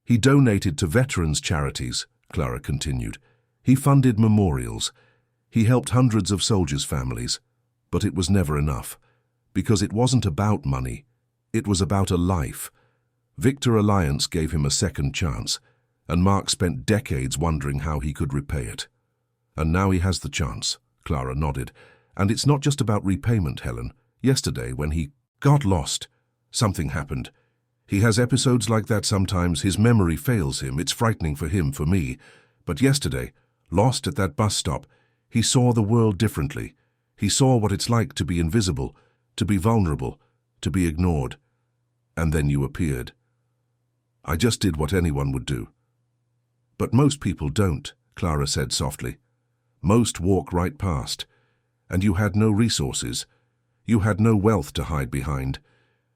Speaker 1: He donated to veterans' charities, Clara continued. He funded memorials. He helped hundreds of soldiers' families. But it was never enough, because it wasn't about money. It was about a life. Victor Alliance gave him a second chance, and Mark spent decades wondering how he could repay it. And now he has the chance, Clara nodded. And it's not just about repayment, Helen. Yesterday, when he got lost, something happened. He has episodes like that sometimes. His memory fails him. It's frightening for him, for me. But yesterday, lost at that bus stop, he saw the world differently. He saw what it's like to be invisible, to be vulnerable, to be ignored. And then you appeared. I just did what anyone would do. But most people don't, Clara said softly. Most walk right past. And you had no resources. You had no wealth to hide behind.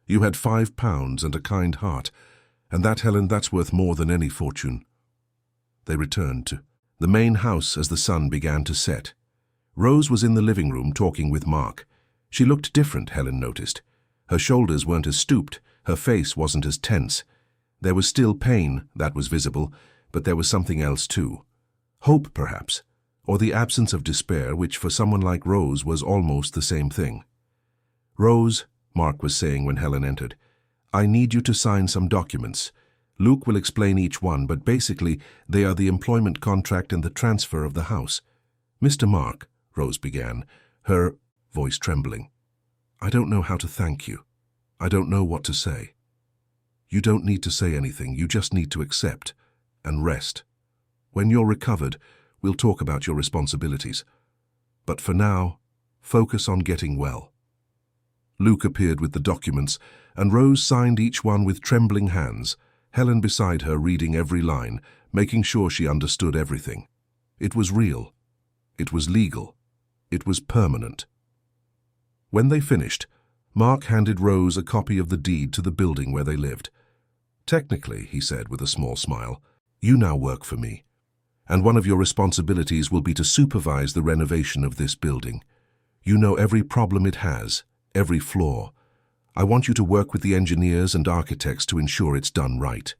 Speaker 1: You had £5 and a kind heart, and that, Helen, that's worth more than any fortune. They returned to the main house as the sun began to set. Rose was in the living room talking with Mark. She looked different, Helen noticed. Her shoulders weren't as stooped, her face wasn't as tense. There was still pain, that was visible, but there was something else too. Hope, perhaps, or the absence of despair, which for someone like Rose was almost the same thing. Rose, Mark was saying when Helen entered, I need you to sign some documents. Luke will explain each one, but basically they are the employment contract and the transfer of the house. Mr. Mark, Rose began, her voice trembling. I don't know how to thank you. I don't know what to say. You don't need to say anything, you just need to accept and rest. When you're recovered, we'll talk about your responsibilities. But for now, focus on getting well. Luke appeared with the documents, and Rose signed each one with trembling hands, Helen beside her reading every line, making sure she understood everything. It was real. It was legal. It was permanent. When they finished, Mark handed Rose a copy of the deed to the building where they lived. Technically, he said with a small smile, you now work for me, and one of your responsibilities will be to supervise the renovation of this building. You know every problem it has, every flaw. I want you to work with the engineers and architects to ensure it's done right.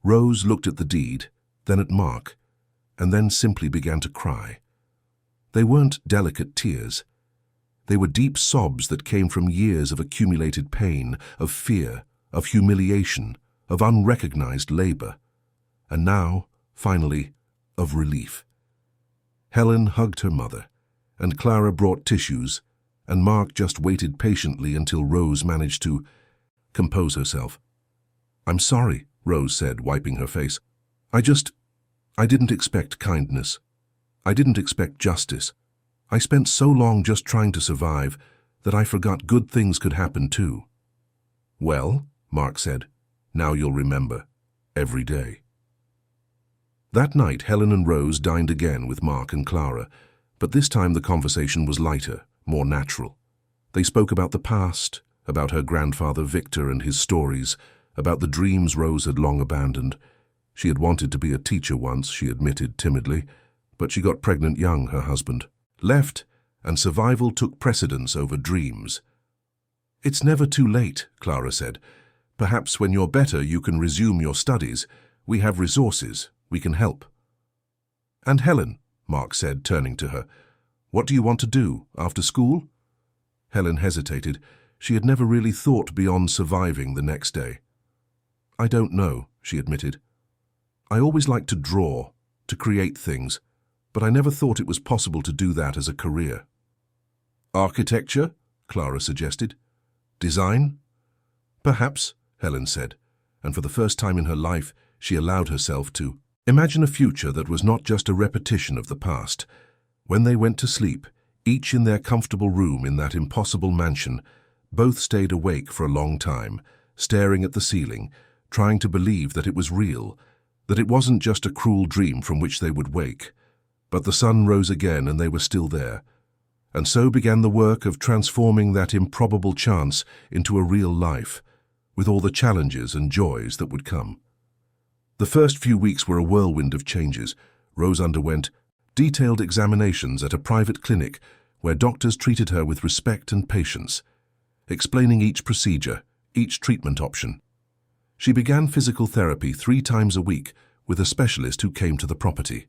Speaker 1: Rose looked at the deed, then at Mark, and then simply began to cry. They weren't delicate tears. They were deep sobs that came from years of accumulated pain, of fear, of humiliation, of unrecognized labor, and now, finally, of relief. Helen hugged her mother, and Clara brought tissues, and Mark just waited patiently until Rose managed to compose herself. I'm sorry, Rose said, wiping her face. I didn't expect kindness. I didn't expect justice. I spent so long just trying to survive that I forgot good things could happen too. Well, Mark said, now you'll remember, every day. That night, Helen and Rose dined again with Mark and Clara, but this time the conversation was lighter, more natural. They spoke about the past, about her grandfather Victor and his stories, about the dreams Rose had long abandoned. She had wanted to be a teacher once, she admitted timidly, but she got pregnant young, her husband left, and survival took precedence over dreams. It's never too late, Clara said. Perhaps when you're better you can resume your studies. We have resources. We can help. And Helen, Mark said, turning to her, what do you want to do after school? Helen hesitated. She had never really thought beyond surviving the next day. I don't know, she admitted. I always liked to draw, to create things, but I never thought it was possible to do that as a career. Architecture? Clara suggested. Design? Perhaps, Helen said, and for the first time in her life, she allowed herself to imagine a future that was not just a repetition of the past. When they went to sleep, each in their comfortable room in that impossible mansion, both stayed awake for a long time, staring at the ceiling, trying to believe that it was real, that it wasn't just a cruel dream from which they would wake. But the sun rose again and they were still there. And so began the work of transforming that improbable chance into a real life, with all the challenges and joys that would come. The first few weeks were a whirlwind of changes. Rose underwent detailed examinations at a private clinic where doctors treated her with respect and patience, explaining each procedure, each treatment option. She began physical therapy 3 times a week with a specialist who came to the property.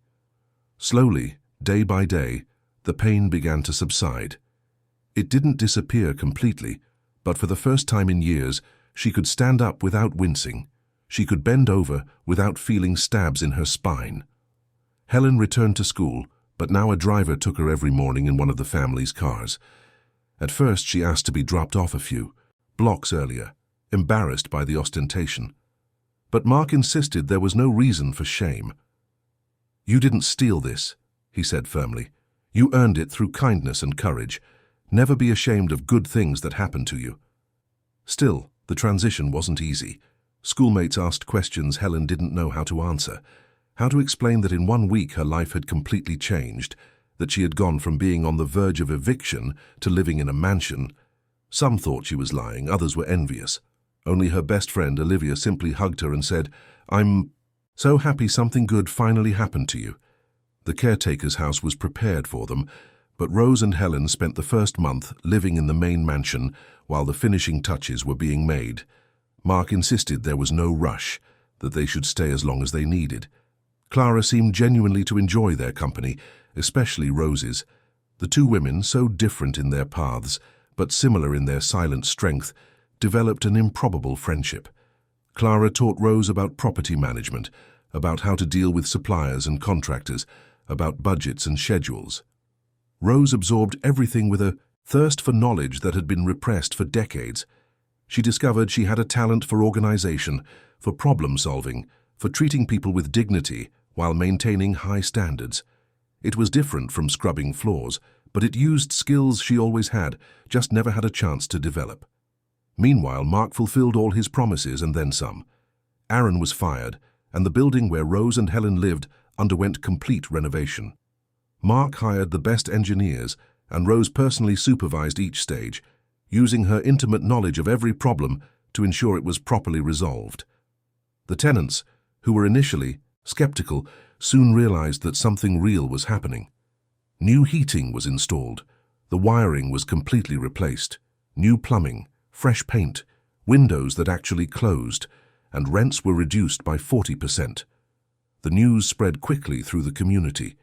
Speaker 1: Slowly, day by day, the pain began to subside. It didn't disappear completely, but for the first time in years, she could stand up without wincing. She could bend over without feeling stabs in her spine. Helen returned to school, but now a driver took her every morning in one of the family's cars. At first, she asked to be dropped off a few blocks earlier, embarrassed by the ostentation. But Mark insisted there was no reason for shame. "You didn't steal this," he said firmly. "You earned it through kindness and courage. Never be ashamed of good things that happen to you." Still, the transition wasn't easy. Schoolmates asked questions Helen didn't know how to answer. How to explain that in 1 week her life had completely changed, that she had gone from being on the verge of eviction to living in a mansion. Some thought she was lying, others were envious. Only her best friend, Olivia, simply hugged her and said, "I'm so happy something good finally happened to you." The caretaker's house was prepared for them, but Rose and Helen spent the first month living in the main mansion while the finishing touches were being made. Mark insisted there was no rush, that they should stay as long as they needed. Clara seemed genuinely to enjoy their company, especially Rose's. The 2 women, so different in their paths, but similar in their silent strength, developed an improbable friendship. Clara taught Rose about property management, about how to deal with suppliers and contractors, about budgets and schedules. Rose absorbed everything with a thirst for knowledge that had been repressed for decades. She discovered she had a talent for organization, for problem-solving, for treating people with dignity while maintaining high standards. It was different from scrubbing floors, but it used skills she always had, just never had a chance to develop. Meanwhile, Mark fulfilled all his promises and then some. Aaron was fired, and the building where Rose and Helen lived underwent complete renovation. Mark hired the best engineers, and Rose personally supervised each stage, using her intimate knowledge of every problem to ensure it was properly resolved. The tenants, who were initially skeptical, soon realized that something real was happening. New heating was installed, the wiring was completely replaced, new plumbing, fresh paint, windows that actually closed, and rents were reduced by 40%. The news spread quickly through the community.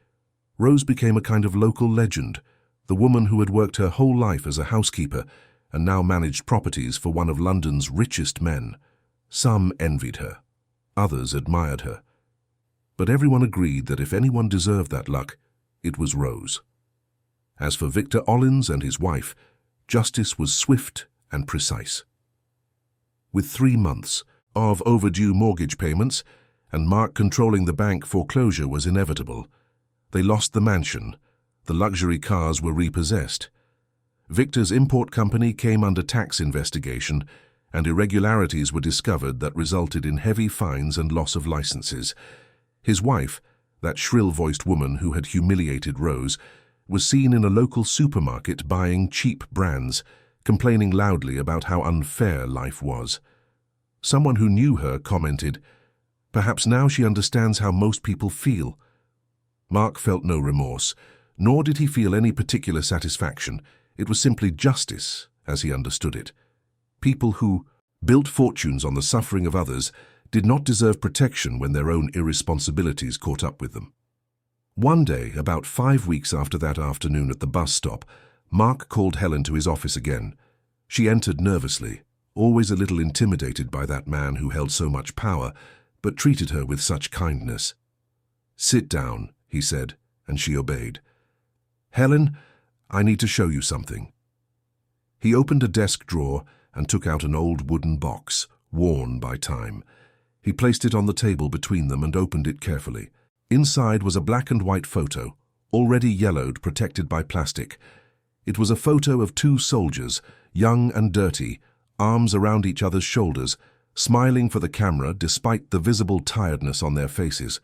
Speaker 1: Rose became a kind of local legend, the woman who had worked her whole life as a housekeeper and now managed properties for one of London's richest men. Some envied her, others admired her. But everyone agreed that if anyone deserved that luck, it was Rose. As for Victor Ollins and his wife, justice was swift and precise. With 3 months of overdue mortgage payments and Mark controlling the bank, foreclosure was inevitable. They lost the mansion. The luxury cars were repossessed. Victor's import company came under tax investigation, and irregularities were discovered that resulted in heavy fines and loss of licenses. His wife, that shrill-voiced woman who had humiliated Rose, was seen in a local supermarket buying cheap brands, complaining loudly about how unfair life was. Someone who knew her commented, "Perhaps now she understands how most people feel." Mark felt no remorse, nor did he feel any particular satisfaction. It was simply justice, as he understood it. People who built fortunes on the suffering of others did not deserve protection when their own irresponsibilities caught up with them. One day, about 5 weeks after that afternoon at the bus stop, Mark called Helen to his office again. She entered nervously, always a little intimidated by that man who held so much power, but treated her with such kindness. "Sit down," he said, and she obeyed. "Helen, I need to show you something." He opened a desk drawer and took out an old wooden box, worn by time. He placed it on the table between them and opened it carefully. Inside was a black and white photo, already yellowed, protected by plastic. It was a photo of two soldiers, young and dirty, arms around each other's shoulders, smiling for the camera despite the visible tiredness on their faces.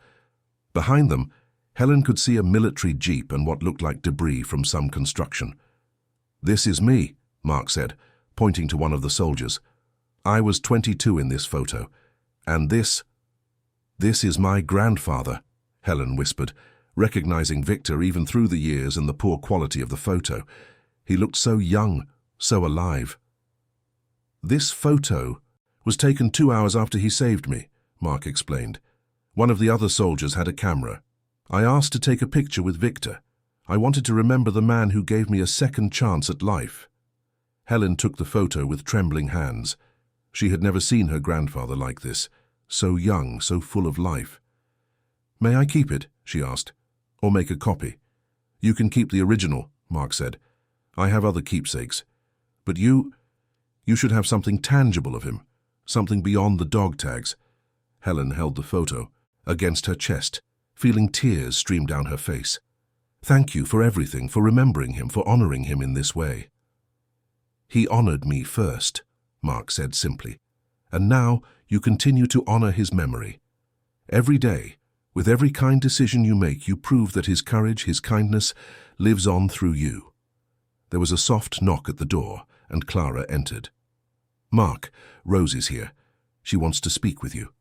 Speaker 1: Behind them, Helen could see a military jeep and what looked like debris from some construction. "This is me," Mark said, pointing to one of the soldiers. "I was 22 in this photo, and this is my grandfather," Helen whispered, recognizing Victor even through the years and the poor quality of the photo. He looked so young, so alive. "This photo was taken 2 hours after he saved me," Mark explained. "One of the other soldiers had a camera. I asked to take a picture with Victor. I wanted to remember the man who gave me a second chance at life." Helen took the photo with trembling hands. She had never seen her grandfather like this, so young, so full of life. "May I keep it?" she asked. "Or make a copy?" "You can keep the original," Mark said. "I have other keepsakes. But you should have something tangible of him, something beyond the dog tags." Helen held the photo against her chest, feeling tears stream down her face. "Thank you for everything, for remembering him, for honoring him in this way." "He honored me first," Mark said simply, "and now you continue to honor his memory. Every day, with every kind decision you make, you prove that his courage, his kindness, lives on through you." There was a soft knock at the door, and Clara entered. "Mark, Rose is here. She wants to speak with you."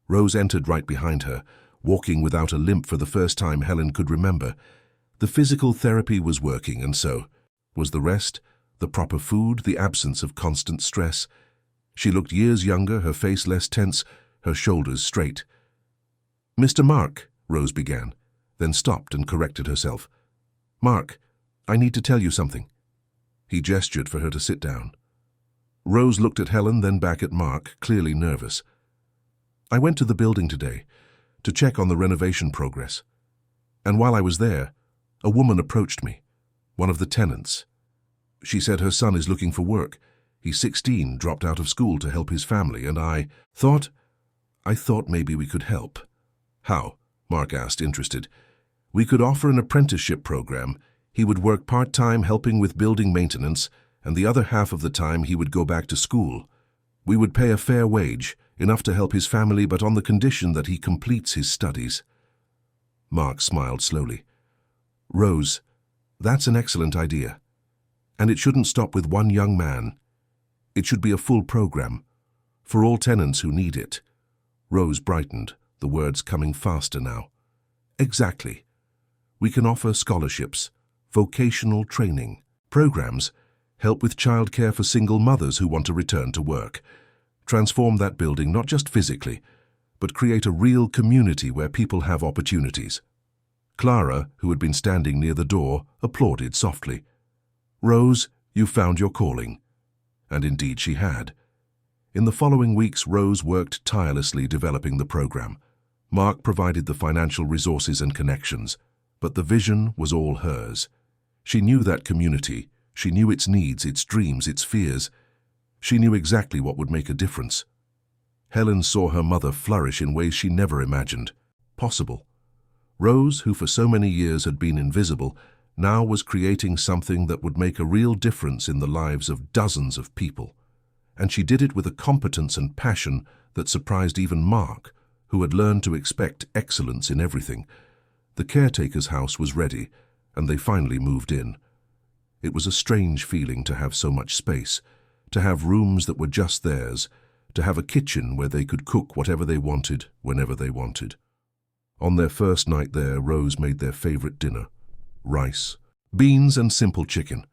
Speaker 1: Rose entered right behind her, walking without a limp for the first time Helen could remember. The physical therapy was working, and so was the rest, the proper food, the absence of constant stress. She looked years younger, her face less tense, her shoulders straight. "Mr. Mark," Rose began, then stopped and corrected herself. "Mark, I need to tell you something." He gestured for her to sit down. Rose looked at Helen, then back at Mark, clearly nervous. "I went to the building today to check on the renovation progress. And while I was there, a woman approached me, one of the tenants. She said her son is looking for work. He's 16, dropped out of school to help his family, and I thought maybe we could help." "How?" Mark asked, interested. "We could offer an apprenticeship program. He would work part-time helping with building maintenance, and the other half of the time he would go back to school. We would pay a fair wage, enough to help his family, but on the condition that he completes his studies." Mark smiled slowly. "Rose, that's an excellent idea. And it shouldn't stop with one young man. It should be a full program, for all tenants who need it." Rose brightened, the words coming faster now. "Exactly. We can offer scholarships, vocational training, programs, help with childcare for single mothers who want to return to work. Transform that building not just physically, but create a real community where people have opportunities." Clara, who had been standing near the door, applauded softly. "Rose, you found your calling." And indeed she had. In the following weeks, Rose worked tirelessly developing the program. Mark provided the financial resources and connections, but the vision was all hers. She knew that community. She knew its needs, its dreams, its fears. She knew exactly what would make a difference. Helen saw her mother flourish in ways she never imagined possible. Rose, who for so many years had been invisible, now was creating something that would make a real difference in the lives of dozens of people. And she did it with a competence and passion that surprised even Mark, who had learned to expect excellence in everything. The caretaker's house was ready, and they finally moved in. It was a strange feeling to have so much space, to have rooms that were just theirs, to have a kitchen where they could cook whatever they wanted, whenever they wanted. On their first night there, Rose made their favorite dinner: rice, beans, and simple chicken.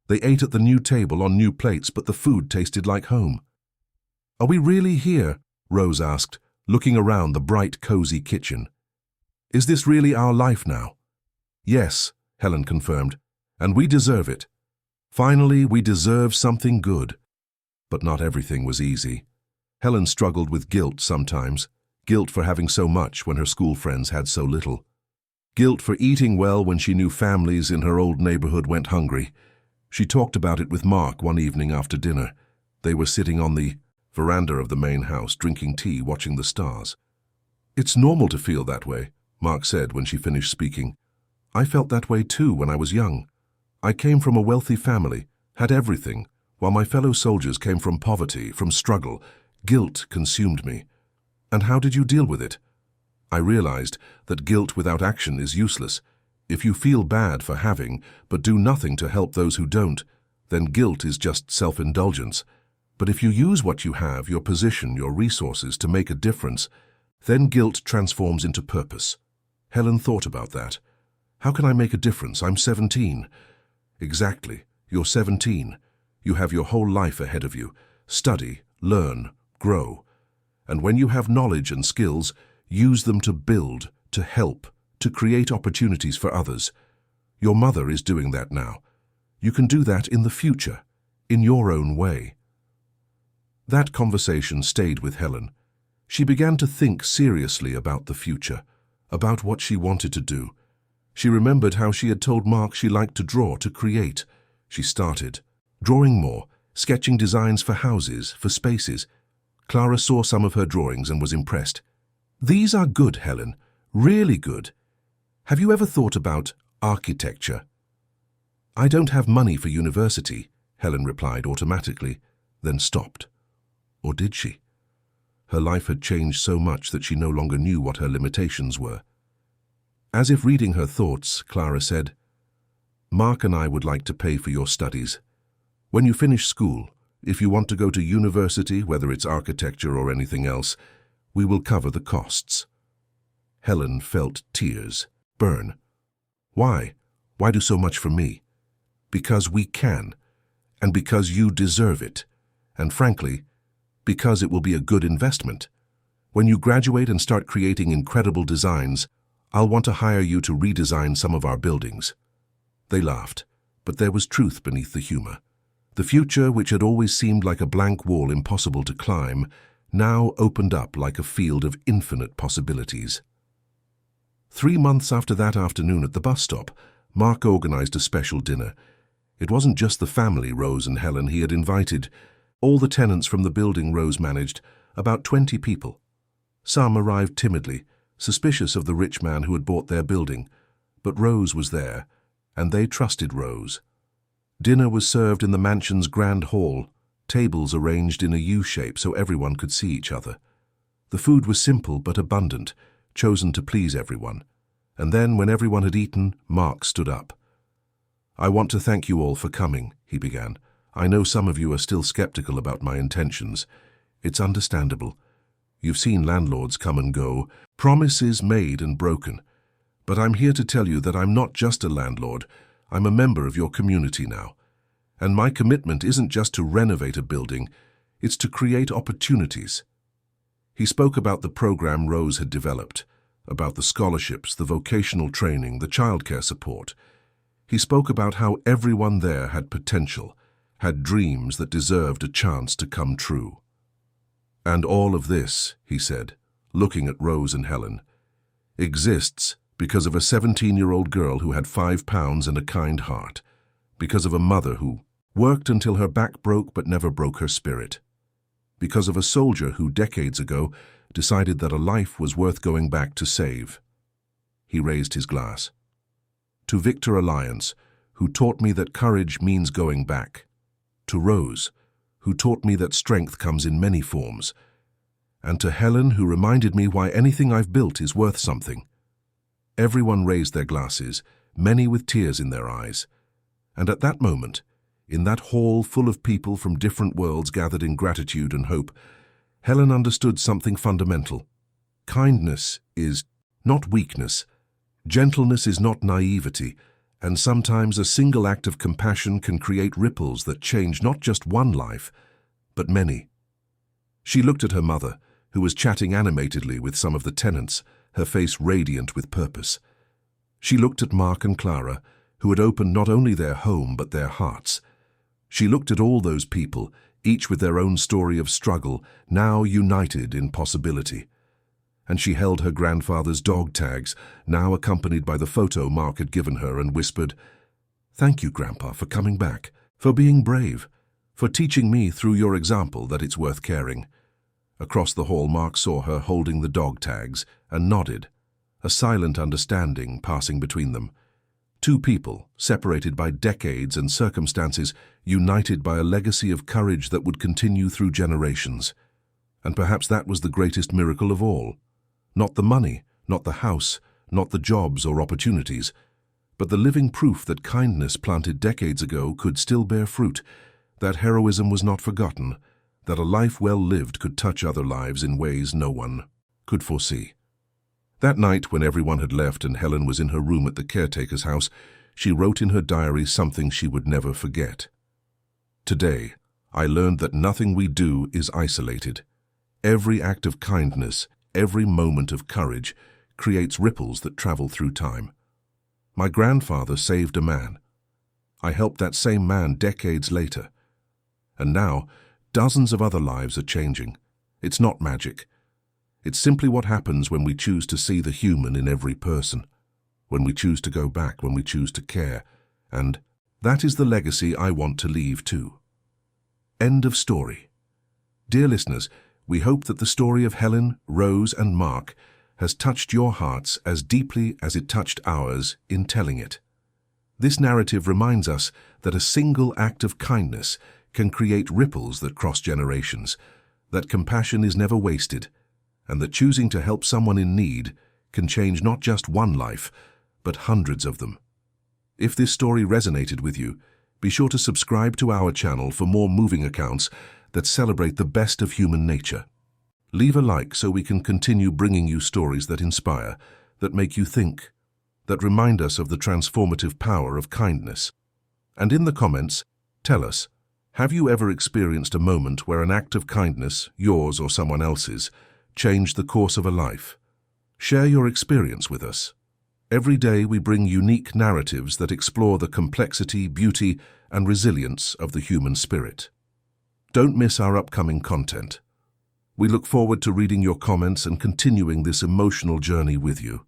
Speaker 1: They ate at the new table on new plates, but the food tasted like home. "Are we really here?" Rose asked, looking around the bright, cozy kitchen. "Is this really our life now?" "Yes," Helen confirmed, "and we deserve it. Finally, we deserve something good." But not everything was easy. Helen struggled with guilt sometimes, Guilt for having so much when her school friends had so little. Guilt for eating well when she knew families in her old neighborhood went hungry. She talked about it with Mark one evening after dinner. They were sitting on the veranda of the main house, drinking tea, watching the stars. "It's normal to feel that way," Mark said when she finished speaking. "I felt that way too when I was young. I came from a wealthy family, had everything, while my fellow soldiers came from poverty, from struggle. Guilt consumed me." "And how did you deal with it?" "I realized that guilt without action is useless. If you feel bad for having, but do nothing to help those who don't, then guilt is just self-indulgence. But if you use what you have, your position, your resources, to make a difference, then guilt transforms into purpose." Helen thought about that. "How can I make a difference? I'm 17. "Exactly. You're 17. You have your whole life ahead of you. Study, learn, grow. And when you have knowledge and skills, use them to build, to help, to create opportunities for others. Your mother is doing that now. You can do that in the future, in your own way." That conversation stayed with Helen. She began to think seriously about the future, about what she wanted to do. She remembered how she had told Mark she liked to draw, to create. She started, drawing more, sketching designs for houses, for spaces. Clara saw some of her drawings and was impressed. "These are good, Helen, really good. Have you ever thought about architecture?" "I don't have money for university," Helen replied automatically, then stopped. Or did she? Her life had changed so much that she no longer knew what her limitations were. As if reading her thoughts, Clara said, "Mark and I would like to pay for your studies. When you finish school, if you want to go to university, whether it's architecture or anything else, we will cover the costs." Helen felt tears burn. "Why? Why do so much for me?" "Because we can, and because you deserve it, and frankly, because it will be a good investment. When you graduate and start creating incredible designs, I'll want to hire you to redesign some of our buildings." They laughed, but there was truth beneath the humor. The future, which had always seemed like a blank wall impossible to climb, now opened up like a field of infinite possibilities. 3 months after that afternoon at the bus stop, Mark organized a special dinner. It wasn't just the family, Rose and Helen, he had invited. All the tenants from the building Rose managed, about 20 people. Some arrived timidly, suspicious of the rich man who had bought their building, but Rose was there, and they trusted Rose. Dinner was served in the mansion's grand hall, tables arranged in a U-shape so everyone could see each other. The food was simple but abundant, chosen to please everyone. And then, when everyone had eaten, Mark stood up. "I want to thank you all for coming," he began. "I know some of you are still skeptical about my intentions. It's understandable. You've seen landlords come and go, promises made and broken. But I'm here to tell you that I'm not just a landlord, I'm a member of your community now. And my commitment isn't just to renovate a building, it's to create opportunities." He spoke about the program Rose had developed, about the scholarships, the vocational training, the childcare support. He spoke about how everyone there had potential, had dreams that deserved a chance to come true. "And all of this," he said, looking at Rose and Helen, "exists because of a 17-year-old girl who had 5 pounds and a kind heart, because of a mother who worked until her back broke but never broke her spirit, because of a soldier who decades ago decided that a life was worth going back to save." He raised his glass. "To Victor Alliance, who taught me that courage means going back. To Rose, who taught me that strength comes in many forms. And to Helen, who reminded me why anything I've built is worth something." Everyone raised their glasses, many with tears in their eyes. And at that moment, in that hall full of people from different worlds gathered in gratitude and hope, Helen understood something fundamental. Kindness is not weakness. Gentleness is not naivety. And sometimes a single act of compassion can create ripples that change not just one life, but many. She looked at her mother, who was chatting animatedly with some of the tenants, her face radiant with purpose. She looked at Mark and Clara, who had opened not only their home but their hearts. She looked at all those people, each with their own story of struggle, now united in possibility. and she held her grandfather's dog tags, now accompanied by the photo Mark had given her, and whispered, "Thank you, Grandpa, for coming back, for being brave, for teaching me through your example that it's worth caring." Across the hall, Mark saw her holding the dog tags and nodded, a silent understanding passing between them. Two people, separated by decades and circumstances, united by a legacy of courage that would continue through generations. And perhaps that was the greatest miracle of all. Not the money, not the house, not the jobs or opportunities, but the living proof that kindness planted decades ago could still bear fruit, that heroism was not forgotten, that a life well lived could touch other lives in ways no one could foresee. That night, when everyone had left and Helen was in her room at the caretaker's house, she wrote in her diary something she would never forget. "Today, I learned that nothing we do is isolated. Every act of kindness, every moment of courage, creates ripples that travel through time. My grandfather saved a man. I helped that same man decades later. And now, dozens of other lives are changing. It's not magic. It's simply what happens when we choose to see the human in every person, when we choose to go back, when we choose to care. And that is the legacy I want to leave too." End of story. Dear listeners, we hope that the story of Helen, Rose, and Mark has touched your hearts as deeply as it touched ours in telling it. This narrative reminds us that a single act of kindness can create ripples that cross generations, that compassion is never wasted, and that choosing to help someone in need can change not just one life, but hundreds of them. If this story resonated with you, be sure to subscribe to our channel for more moving accounts that celebrate the best of human nature. Leave a like so we can continue bringing you stories that inspire, that make you think, that remind us of the transformative power of kindness. And in the comments, tell us, have you ever experienced a moment where an act of kindness, yours or someone else's, changed the course of a life? Share your experience with us. Every day we bring unique narratives that explore the complexity, beauty, and resilience of the human spirit. Don't miss our upcoming content. We look forward to reading your comments and continuing this emotional journey with you.